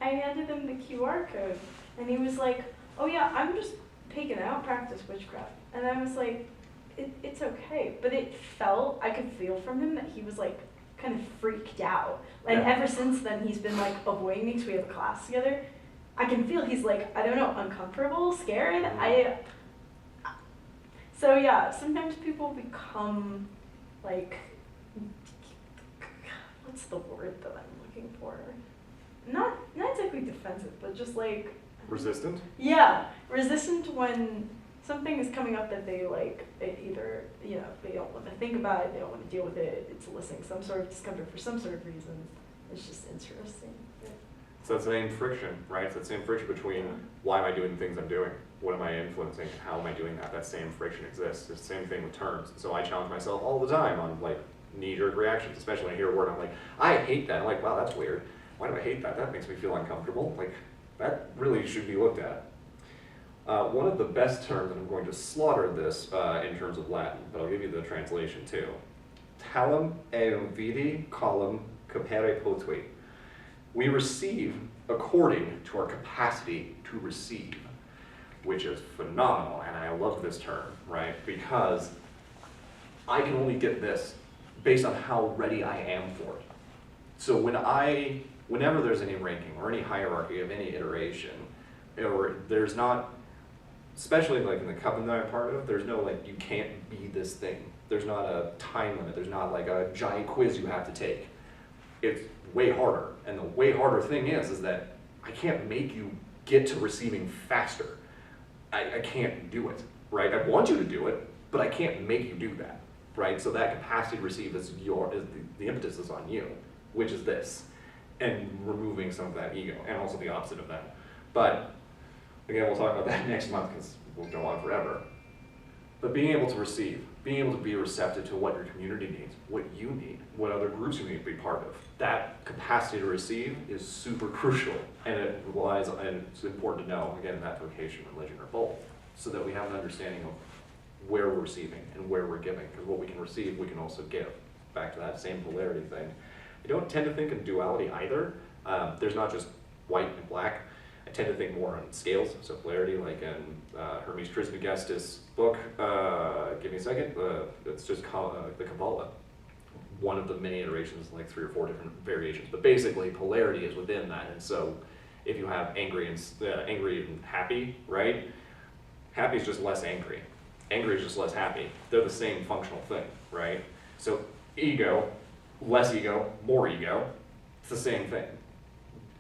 handed him the QR code, and he was like, "Oh yeah, I'm just pagan. I don't practice witchcraft." And I was like, "It's okay," but it felt, I could feel from him that he was like kind of freaked out. And Yeah. ever since then, he's been like avoiding me because we have a class together. I can feel he's like, I don't know, uncomfortable, scared. So yeah, sometimes people become like, what's the word that I'm looking for? Not exactly defensive, but just like Resistant? yeah, resistant when something is coming up that they like, either, you know, they don't want to think about it, they don't want to deal with it, it's eliciting some sort of discomfort for some sort of reason. It's just interesting. So that's the same friction, right? It's that same friction between why am I doing the things I'm doing? What am I influencing? How am I doing that? That same friction exists. It's the same thing with terms. So I challenge myself all the time on like knee-jerk reactions, especially when I hear a word, I'm like, I hate that. I'm like, wow, that's weird. Why do I hate that? That makes me feel uncomfortable. Like, that really should be looked at. One of the best terms, and I'm going to slaughter this in terms of Latin, but I'll give you the translation too. Talem eum vidi colum capere potui. We receive according to our capacity to receive, which is phenomenal, and I love this term, right? Because I can only get this based on how ready I am for it. So whenever there's any ranking or any hierarchy of any iteration, or there's not, especially like in the coven that I'm part of, there's no like, you can't be this thing. There's not a time limit. There's not like a giant quiz you have to take. It's way harder. And the way harder thing is that I can't make you get to receiving faster. I can't do it, right? I want you to do it, but I can't make you do that, right? So that capacity to receive is the impetus is on you, which is this, and removing some of that ego, and also the opposite of that. But again, we'll talk about that next month because we'll go on forever. But being able to receive, being able to be receptive to what your community needs, what you need, what other groups you need to be part of, that capacity to receive is super crucial, and it relies on, and it's important to know, again, in that vocation, religion, or both, so that we have an understanding of where we're receiving and where we're giving, because what we can receive, we can also give. Back to that same polarity thing. I don't tend to think in duality either. There's not just white and black. I tend to think more on scales, so polarity, like in Hermes Trismegistus' book, give me a second, it's just called the Kabbalah. One of the many iterations, like 3 or 4 different variations, but basically polarity is within that. And so if you have angry and happy, right? Happy is just less angry. Angry is just less happy. They're the same functional thing, right? So ego, less ego, more ego, it's the same thing.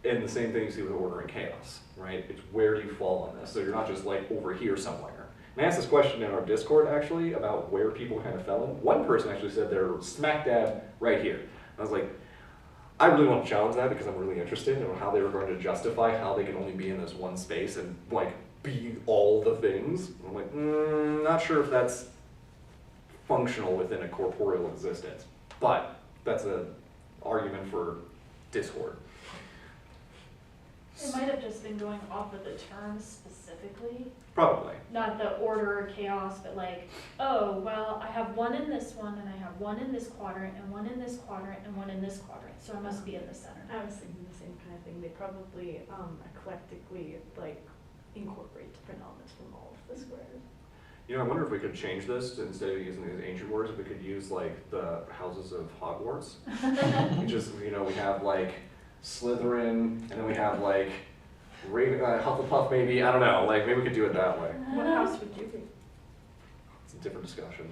And the same thing you see with order and chaos, right? It's where do you fall on this? So you're not just like over here somewhere. And I asked this question in our Discord actually about where people kind of fell in. One person actually said they're smack dab right here. And I was like, I really want to challenge that because I'm really interested in how they were going to justify how they can only be in this one space and like be all the things. And I'm like, not sure if that's functional within a corporeal existence. But that's an argument for Discord. It might have just been going off of the terms specifically, Probably. not the order or chaos, but like, oh, well, I have one in this one, and I have one in this quadrant, and one in this quadrant, and one in this quadrant, so I must be in the center. I was thinking the same kind of thing. They probably eclectically like incorporate different elements from all of the squares. You know, I wonder if we could change this instead of using these ancient words, if we could use like the houses of Hogwarts. We just, you know, we have like Slytherin, and then we have like Hufflepuff maybe, I don't know, like maybe we could do it that way. What house would you be? It's a different discussion.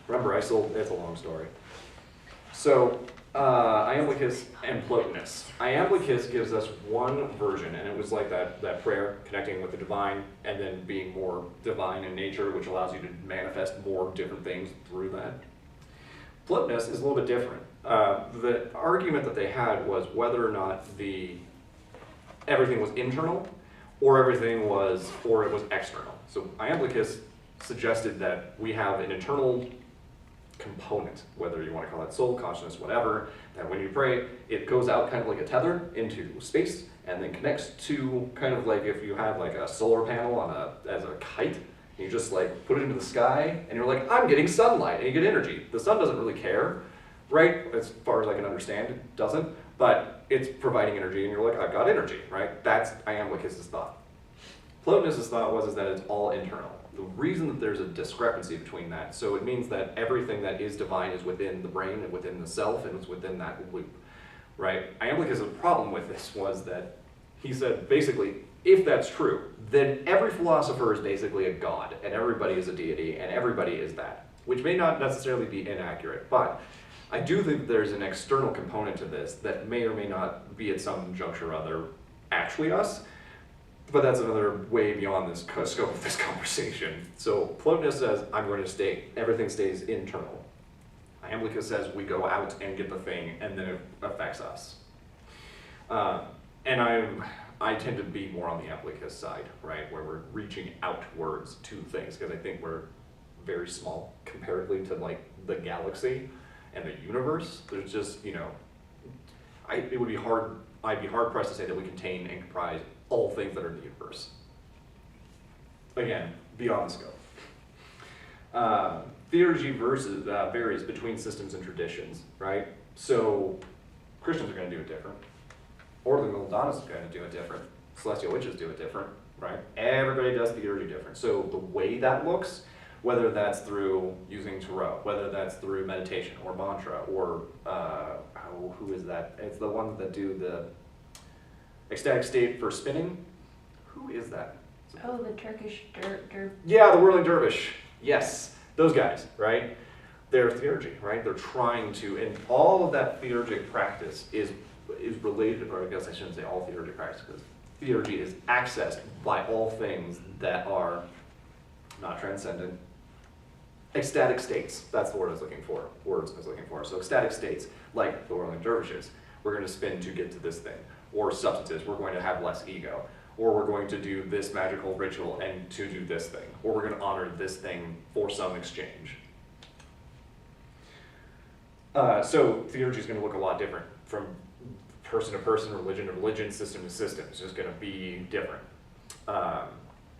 Remember, it's a long story. So, Iamblichus and Plotinus. Iamblichus gives us one version, and it was like that prayer, connecting with the divine, and then being more divine in nature, which allows you to manifest more different things through that. Plotinus is a little bit different. The argument that they had was whether or not the everything was internal, or it was external. So Iamblichus suggested that we have an internal component, whether you want to call it soul, consciousness, whatever, that when you pray, it goes out kind of like a tether into space and then connects to kind of like if you have like a solar panel on as a kite, and you just like put it into the sky and you're like, I'm getting sunlight, and you get energy. The sun doesn't really care, right? As far as I can understand, it doesn't, but it's providing energy and you're like, I've got energy, right? That's Iamblichus' thought. Plotinus' thought was that it's all internal. The reason that there's a discrepancy between that, so it means that everything that is divine is within the brain and within the self and it's within that loop, right? Iamblichus' problem with this was that he said, basically, if that's true, then every philosopher is basically a god and everybody is a deity and everybody is that, which may not necessarily be inaccurate, but I do think there's an external component to this that may or may not be at some juncture or other actually us. But that's another way beyond this scope of this conversation. So Plotinus says, I'm going to stay, everything stays internal. Iamblichus says we go out and get the thing and then it affects us. And I tend to be more on the Iamblichus side, right? Where we're reaching outwards to things because I think we're very small comparatively to like the galaxy and the universe. There's just, you know, I'd be hard pressed to say that we contain and comprise all things that are in the universe. Again, beyond the scope. Theurgy varies between systems and traditions, right? So Christians are going to do it different. Order of the Madonnas is going to do it different. Celestial witches do it different, right? Everybody does theurgy different. So the way that looks, whether that's through using tarot, whether that's through meditation or mantra, or who is that? It's the ones that do the ecstatic state for spinning. Who is that? Oh, the Turkish Yeah, the whirling dervish. Yes, those guys, right? They're theurgy, right? They're trying to, and all of that theurgic practice is related, or I guess I shouldn't say all theurgic practice, because theurgy is accessed by all things that are not transcendent. Ecstatic states, that's the word I was looking for, words I was looking for. So ecstatic states, like the whirling dervishes, we're going to spin to get to this thing. Or substances, we're going to have less ego. Or we're going to do this magical ritual and to do this thing. Or we're going to honor this thing for some exchange. So theurgy is going to look a lot different from person to person, religion to religion, system to system. It's just going to be different.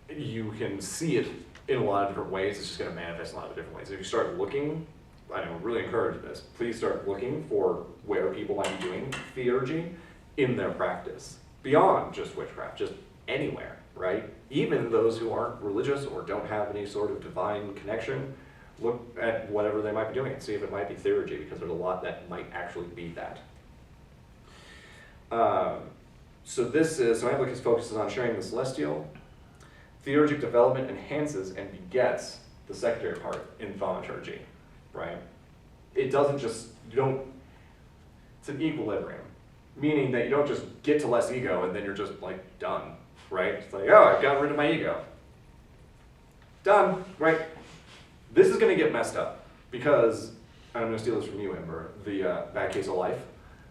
You can see it in a lot of different ways. It's just going to manifest in a lot of different ways. If you start looking, I really encourage this, please start looking for where people might be doing theurgy in their practice, beyond just witchcraft, just anywhere, right? Even those who aren't religious or don't have any sort of divine connection, look at whatever they might be doing and see if it might be theurgy, because there's a lot that might actually be that. So Iamblichus focuses on sharing the celestial. Theurgic development enhances and begets the secondary part in Thaumaturgy, right? It doesn't just, it's an equilibrium. Meaning that you don't just get to less ego and then you're just like done, right? It's like, oh, I've got rid of my ego. Done, right? This is going to get messed up because, I'm going to steal this from you, Amber, the bad case of life,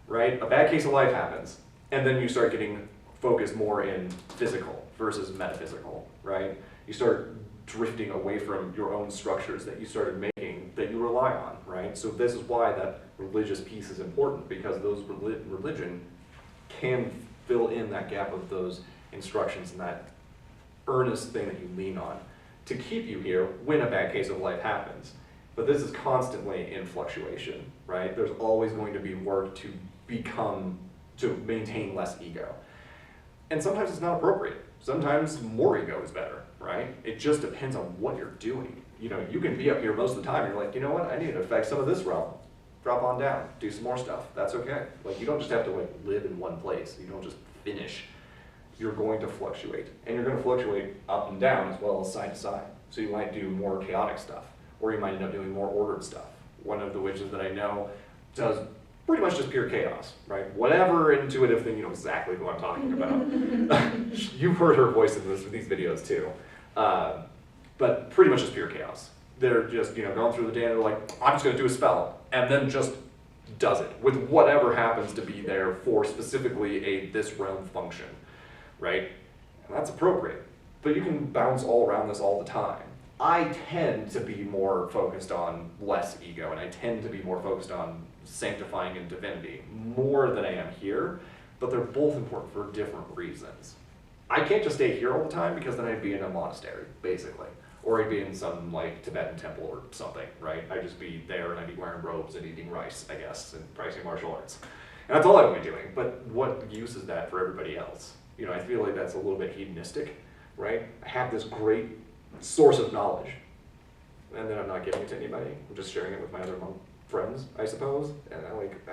right? A bad case of life happens and then you start getting focused more in physical versus metaphysical, right? You start drifting away from your own structures that you started making that you rely on, right? So this is why that religious piece is important, because those religion can fill in that gap of those instructions and that earnest thing that you lean on to keep you here when a bad case of life happens. But this is constantly in fluctuation, right? There's always going to be work to maintain less ego. And sometimes it's not appropriate. Sometimes more ego is better, right? It just depends on what you're doing. You know, you can be up here most of the time and you're like, you know what, I need to affect some of this realm. Drop on down, do some more stuff. That's okay. Like, you don't just have to like live in one place. You don't just finish. You're going to fluctuate. And you're going to fluctuate up and down as well as side to side. So you might do more chaotic stuff, or you might end up doing more ordered stuff. One of the witches that I know does pretty much just pure chaos, right? Whatever intuitive thing, you know exactly who I'm talking about. You've heard her voice in these videos too. But pretty much just pure chaos. They're just, you know, going through the day and they're like, I'm just gonna do a spell, and then just does it with whatever happens to be there for specifically this realm function. right? And that's appropriate. But you can bounce all around this all the time. I tend to be more focused on less ego, and I tend to be more focused on sanctifying and divinity more than I am here, but they're both important for different reasons. I can't just stay here all the time because then I'd be in a monastery, basically. Or I'd be in some like Tibetan temple or something, right? I'd just be there and I'd be wearing robes and eating rice, I guess, and practicing martial arts. And that's all I would be doing, but what use is that for everybody else? You know, I feel like that's a little bit hedonistic, right? I have this great source of knowledge, and then I'm not giving it to anybody. I'm just sharing it with my other friends, I suppose. And I'm like,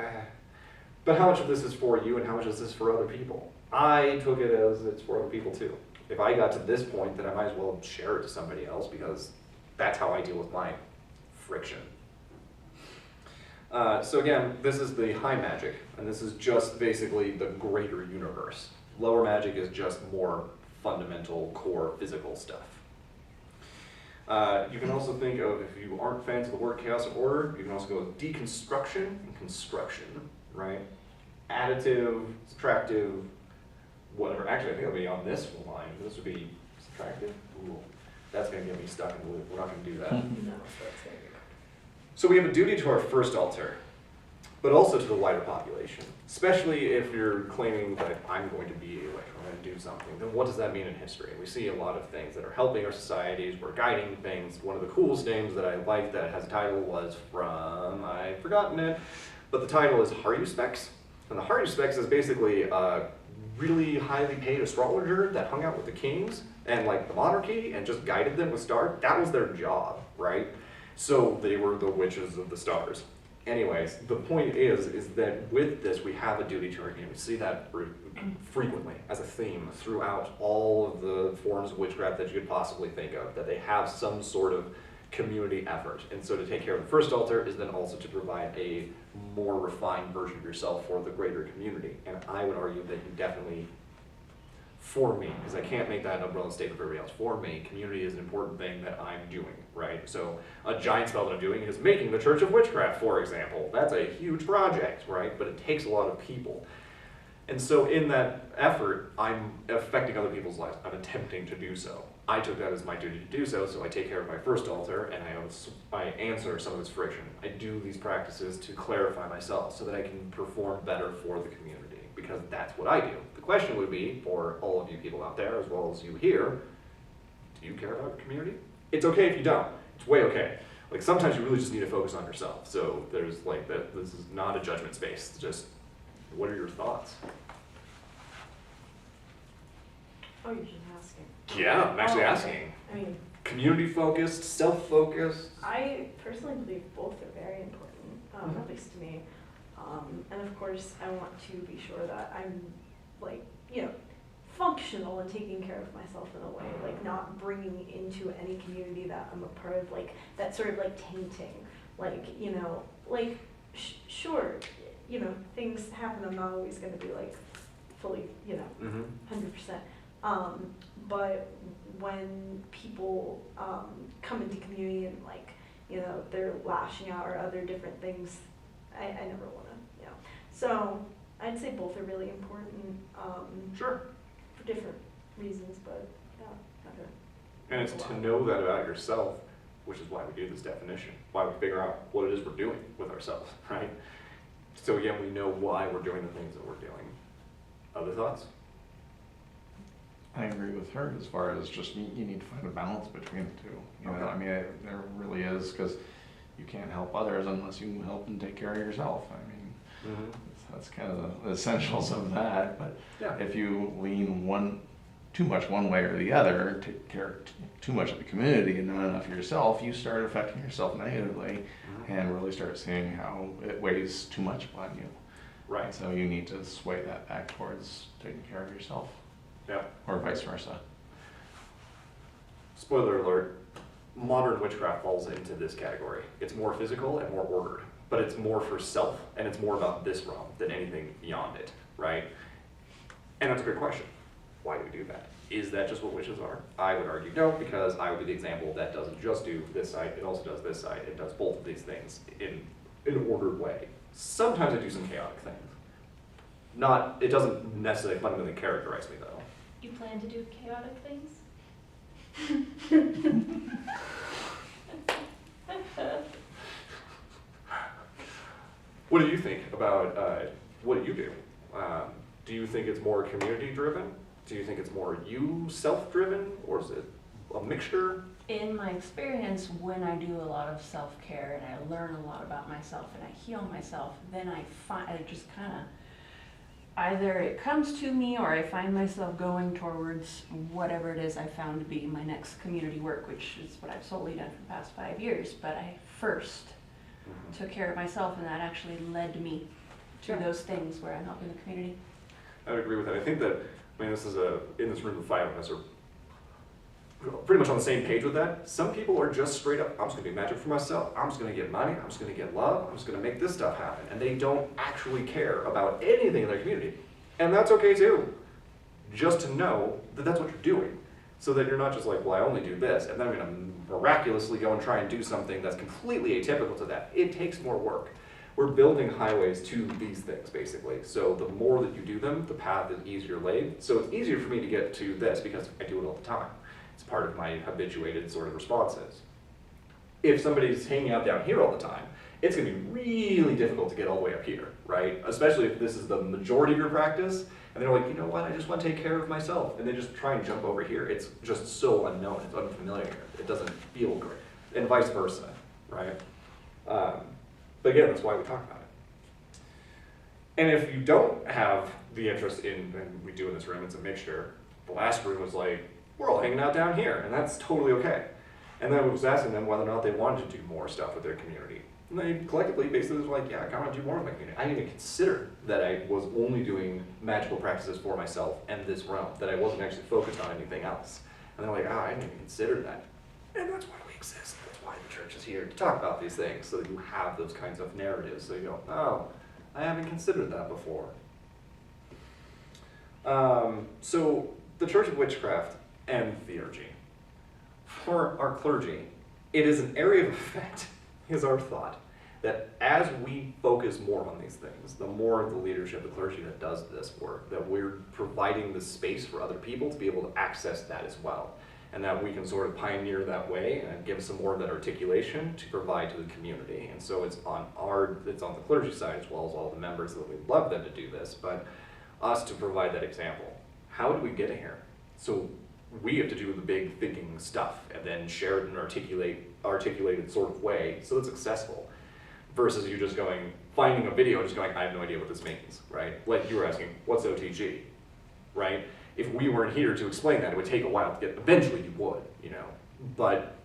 But how much of this is for you and how much is this for other people? I took it as it's for other people too. If I got to this point, then I might as well share it to somebody else because that's how I deal with my friction. So again, this is the high magic, and this is just basically the greater universe. Lower magic is just more fundamental, core, physical stuff. You can also think of, if you aren't fans of the word chaos and order, you can also go with deconstruction and construction, right? Additive, subtractive, whatever. Actually, I think it'll be on this line. This would be subtractive. Ooh, that's going to get me stuck in the loop. We're not going to do that. No, that's very good. So we have a duty to our first altar, but also to the wider population, especially if you're claiming that I'm going to be a witch, I'm going to do something. Then what does that mean in history? We see a lot of things that are helping our societies, we're guiding things. One of the coolest names that I like that has a title was from, I've forgotten it, but the title is Haruspex. And the Haruspex is basically a really highly paid astrologer that hung out with the kings and like the monarchy and just guided them with stars. That was their job, right? So they were the witches of the stars. Anyways, the point is that with this, we have a duty to our community. We see that frequently as a theme throughout all of the forms of witchcraft that you could possibly think of, that they have some sort of community effort. And so to take care of the first altar is then also to provide a more refined version of yourself for the greater community. And I would argue that you definitely, for me, because I can't make that an umbrella statement for everybody else, for me, community is an important thing that I'm doing, right? So a giant spell that I'm doing is making the Church of Witchcraft, for example. That's a huge project, right? But it takes a lot of people. And so in that effort, I'm affecting other people's lives. I'm attempting to do so. I took that as my duty to do so, so I take care of my first altar and I answer some of its friction. I do these practices to clarify myself so that I can perform better for the community, because that's what I do. The question would be, for all of you people out there, as well as you here, do you care about your community? It's okay if you don't. It's way okay. Like sometimes you really just need to focus on yourself. So there's like that. This is not a judgment space. It's just, what are your thoughts? Oh, you're just asking. Yeah, I'm actually Oh, okay. asking. I mean, Community focused, self-focused. I personally believe both are very important, Mhm. at least to me. And of course, I want to be sure that I'm like, functional and taking care of myself in a way, like not bringing into any community that I'm a part of, like that sort of like tainting, like, sure, things happen. I'm not always going to be like fully, 100%. But when people come into community and like, they're lashing out or other different things, I never want to, So I'd say both are really important. Sure. For different reasons, but yeah. Okay. And it's to know that about yourself, which is why we do this definition, why we figure out what it is we're doing with ourselves, right? So again, we know why we're doing the things that we're doing. Other thoughts? I agree with her as far as just you need to find a balance between the two. Okay. I mean, there really is, because you can't help others unless you help and take care of yourself. I mean, that's kind of the essentials of that. But Yeah. if you lean too much one way or the other, take care too much of the community and not enough of yourself, you start affecting yourself negatively and really start seeing how it weighs too much upon you. Right. So you need to sway that back towards taking care of yourself. Yeah. Or vice versa. Spoiler alert, modern witchcraft falls into this category. It's more physical and more ordered, but it's more for self, and it's more about this realm than anything beyond it, right? And that's a great question. Why do we do that? Is that just what witches are? I would argue no, because I would be the example that doesn't just do this side, it also does this side. It does both of these things in an ordered way. Sometimes I do some chaotic things. It doesn't necessarily fundamentally characterize me though. You plan to do chaotic things? What do you think about what you do? Do you think it's more community-driven? Do you think it's more you self-driven, or is it a mixture? In my experience, when I do a lot of self-care and I learn a lot about myself and I heal myself, then I just kind of, either it comes to me or I find myself going towards whatever it is I found to be my next community work, which is what I've solely done for the past 5 years. But I first took care of myself, and that actually led me to those things where I'm helping the community. I would agree with that. I think that, in this room, the 5 of us are pretty much on the same page with that. Some people are just straight up, I'm just gonna be magic for myself, I'm just gonna get money, I'm just gonna get love, I'm just gonna make this stuff happen. And they don't actually care about anything in their community. And that's okay too. Just to know that that's what you're doing. So that you're not just like, well, I only do this, and then I'm gonna miraculously go and try and do something that's completely atypical to that. It takes more work. We're building highways to these things, basically. So the more that you do them, the path is easier laid. So it's easier for me to get to this because I do it all the time. It's part of my habituated sort of responses. If somebody's hanging out down here all the time, it's gonna be really difficult to get all the way up here, right? Especially if this is the majority of your practice, and they're like, you know what, I just want to take care of myself. And they just try and jump over here. It's just so unknown, it's unfamiliar. It doesn't feel great, and vice versa, right? But again, that's why we talk about it. And if you don't have the interest in, and we do in this room, it's a mixture. The last room was like, we're all hanging out down here, and that's totally okay. And then I was asking them whether or not they wanted to do more stuff with their community. And they collectively basically was like, yeah, I kind of want to do more with my community. I didn't even consider that I was only doing magical practices for myself and this realm, that I wasn't actually focused on anything else. And they're like, I didn't even consider that. And that's why we exist. That's why the church is here, to talk about these things, so that you have those kinds of narratives. So you go, oh, I haven't considered that before. So the Church of Witchcraft and Theurgy. For our clergy, it is an area of effect, is our thought, that as we focus more on these things, the more the leadership of clergy that does this work, that we're providing the space for other people to be able to access that as well. And that we can sort of pioneer that way and give some more of that articulation to provide to the community. And so it's on the clergy side as well as all the members that we'd love them to do this, but us to provide that example. How did we get here? So we have to do the big thinking stuff and then share it in an articulated sort of way so it's accessible, versus you just going, finding a video and just going, I have no idea what this means, right? Like you were asking, what's OTG, right? If we weren't here to explain that, it would take a while to get, eventually you would, you know, but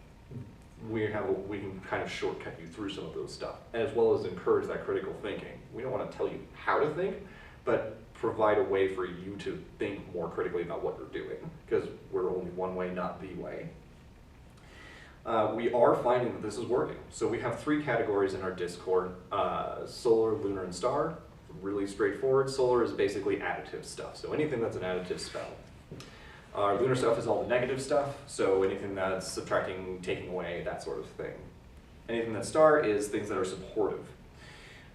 we can kind of shortcut you through some of those stuff, as well as encourage that critical thinking. We don't want to tell you how to think, but provide a way for you to think more critically about what you're doing, because we're only one way, not the way. We are finding that this is working. So we have 3 categories in our Discord: solar, lunar, and star. Really straightforward. Solar is basically additive stuff, so anything that's an additive spell. Our lunar stuff is all the negative stuff, so anything that's subtracting, taking away, that sort of thing. Anything that's star is things that are supportive.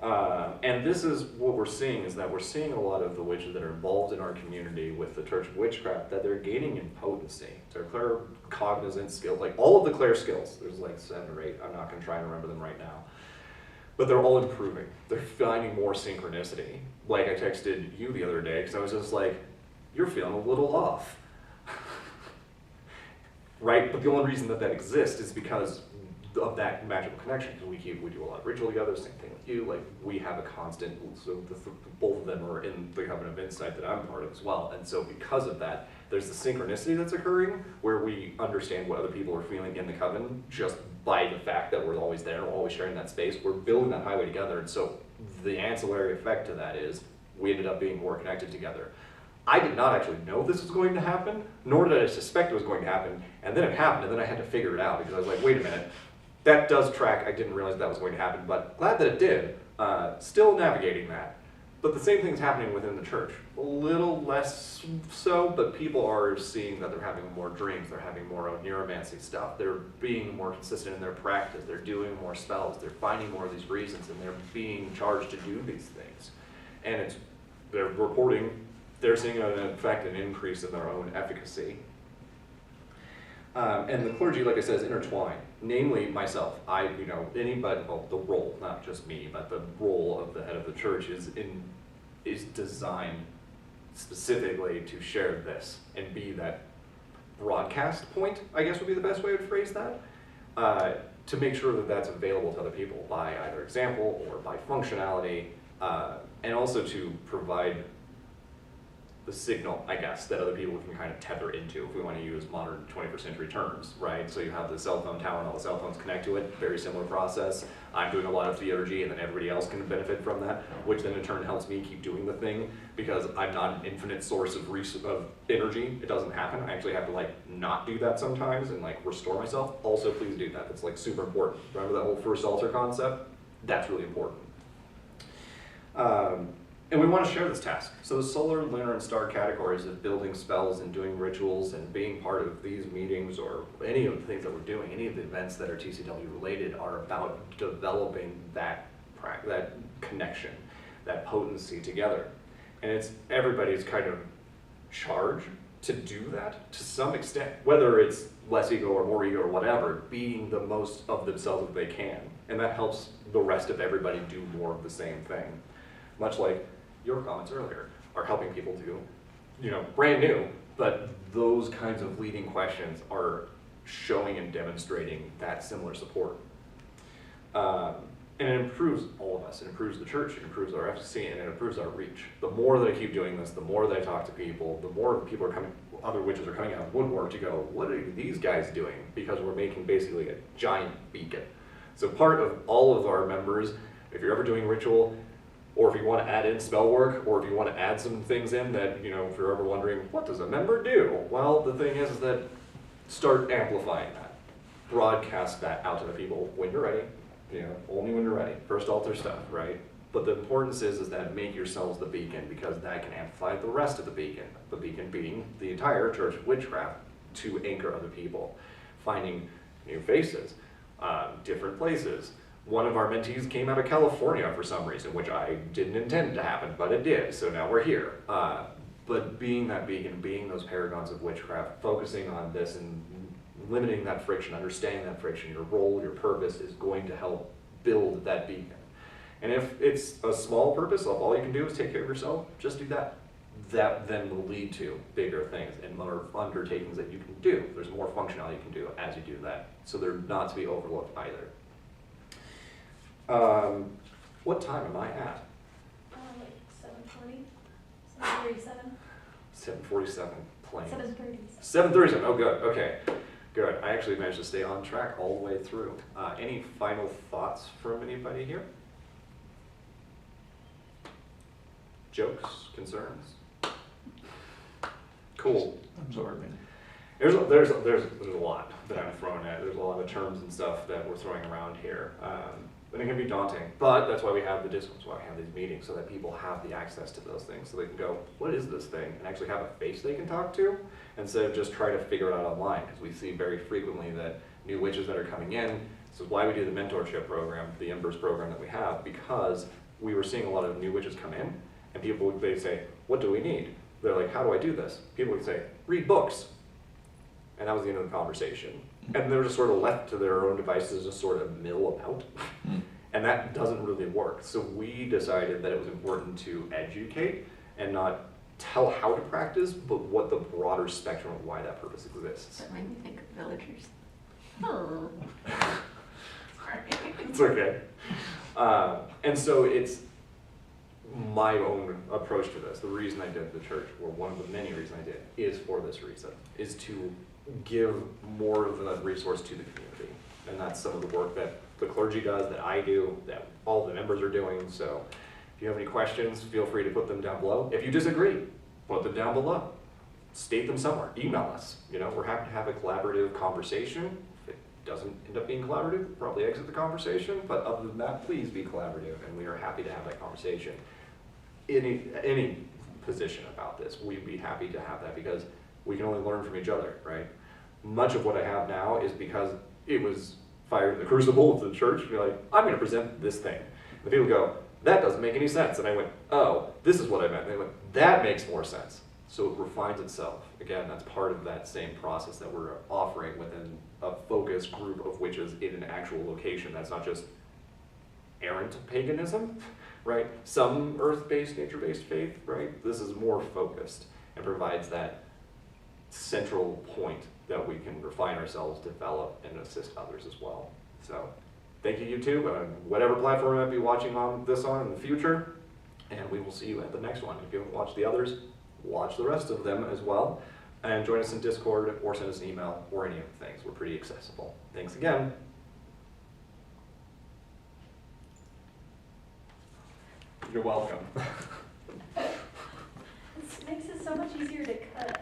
And this is what we're seeing, is that we're seeing a lot of the witches that are involved in our community with the Church of Witchcraft, that they're gaining in potency. Their claircognizant skills, like all of the clair skills, there's like 7 or 8, I'm not going to try and remember them right now, but they're all improving. They're finding more synchronicity. Like I texted you the other day, because I was just like, you're feeling a little off. Right? But the only reason that exists is because of that magical connection, because we do a lot of ritual together, same thing with you, like we have a constant, so both of them are in the Covenant of Insight that I'm part of as well, and so because of that, there's the synchronicity that's occurring, where we understand what other people are feeling in the Covenant, just by the fact that we're always there, we're always sharing that space, we're building that highway together, and so the ancillary effect to that is, we ended up being more connected together. I did not actually know this was going to happen, nor did I suspect it was going to happen, and then it happened, and then I had to figure it out, because I was like, wait a minute, that does track, I didn't realize that was going to happen, but glad that it did. Still navigating that. But the same thing's happening within the church. A little less so, but people are seeing that they're having more dreams, they're having more neuromancy stuff, they're being more consistent in their practice, they're doing more spells, they're finding more of these reasons, and they're being charged to do these things. And they're reporting they're seeing an effect, an increase in their own efficacy. And the clergy, like I said, is intertwined. Namely, myself, anybody, well, the role, not just me, but the role of the head of the church is designed specifically to share this and be that broadcast point, I guess would be the best way to phrase that, to make sure that that's available to other people by either example or by functionality, and also to provide the signal, I guess, that other people can kind of tether into if we want to use modern 21st century terms, right? So you have the cell phone tower and all the cell phones connect to it, very similar process. I'm doing a lot of Theurgy and then everybody else can benefit from that, which then in turn helps me keep doing the thing because I'm not an infinite source of energy. It doesn't happen. I actually have to like not do that sometimes and like restore myself. Also, please do that. That's like super important. Remember that whole first altar concept? That's really important. And we want to share this task. So the solar, lunar, and star categories of building spells and doing rituals and being part of these meetings or any of the things that we're doing, any of the events that are TCW related are about developing that connection, that potency together. And it's everybody's kind of charge to do that to some extent, whether it's less ego or more ego or whatever, being the most of themselves that they can. And that helps the rest of everybody do more of the same thing. Much like your comments earlier are helping people do, brand new, but those kinds of leading questions are showing and demonstrating that similar support. And it improves all of us. It improves the church, it improves our efficacy, and it improves our reach. The more that I keep doing this, the more that I talk to people, the more people are coming, other witches are coming out of woodwork to go, what are these guys doing? Because we're making basically a giant beacon. So part of all of our members, if you're ever doing ritual, or if you want to add in spell work, or if you want to add some things in that, if you're ever wondering, what does a member do? Well, the thing is that start amplifying that. Broadcast that out to the people when you're ready, only when you're ready. First altar stuff, right? But the importance is that make yourselves the beacon because that can amplify the rest of the beacon being the entire Church of Witchcraft to anchor other people. Finding new faces, different places. One of our mentees came out of California for some reason, which I didn't intend to happen, but it did, so now we're here. But being that beacon, being those paragons of witchcraft, focusing on this and limiting that friction, understanding that friction, your role, your purpose is going to help build that beacon. And if it's a small purpose, if all you can do is take care of yourself, just do that. That then will lead to bigger things and more undertakings that you can do. There's more functionality you can do as you do that. So they're not to be overlooked either. What time am I at? Like 7:40, 7:37. 7:47, plain. 7:30. 7:37, oh good, okay. Good, I actually managed to stay on track all the way through. Any final thoughts from anybody here? Jokes, concerns? Cool. Absorbing. There's a lot that I'm throwing at. There's a lot of terms and stuff that we're throwing around here. And it can be daunting, but that's why we have the discourse, why we have these meetings, so that people have the access to those things, so they can go, what is this thing? And actually have a face they can talk to, instead of just try to figure it out online, because we see very frequently that new witches that are coming in, this is why we do the mentorship program, the Embers program that we have, because we were seeing a lot of new witches come in, and people would say, what do we need? They're like, how do I do this? People would say, read books. And that was the end of the conversation. And they were just sort of left to their own devices to sort of mill about. And that doesn't really work. So we decided that it was important to educate and not tell how to practice, but what the broader spectrum of why that purpose exists. That made me think of villagers. Oh. It's okay. And so it's my own approach to this. The reason I did the church, or one of the many reasons I did, is for this reason, is to give more of a resource to the community. And that's some of the work that the clergy does, that I do, that all the members are doing. So if you have any questions, feel free to put them down below. If you disagree, put them down below. State them somewhere. Email us. We're happy to have a collaborative conversation. If it doesn't end up being collaborative, we'll probably exit the conversation. But other than that, please be collaborative, and we are happy to have that conversation. Any position about this, we'd be happy to have that because we can only learn from each other, right? Much of what I have now is because it was fired in the crucible of the church. Be like, I'm going to present this thing. And people go, that doesn't make any sense. And I went, oh, this is what I meant. And they went, that makes more sense. So it refines itself. Again, that's part of that same process that we're offering within a focused group of witches in an actual location. That's not just errant paganism, right? Some earth-based, nature-based faith, right? This is more focused and provides that central point that we can refine ourselves, develop, and assist others as well. So thank you, YouTube, whatever platform you might be watching on this on in the future, and we will see you at the next one. If you haven't watched the others, watch the rest of them as well, and join us in Discord, or send us an email, or any of the things. We're pretty accessible. Thanks again. You're welcome. This makes it so much easier to cut.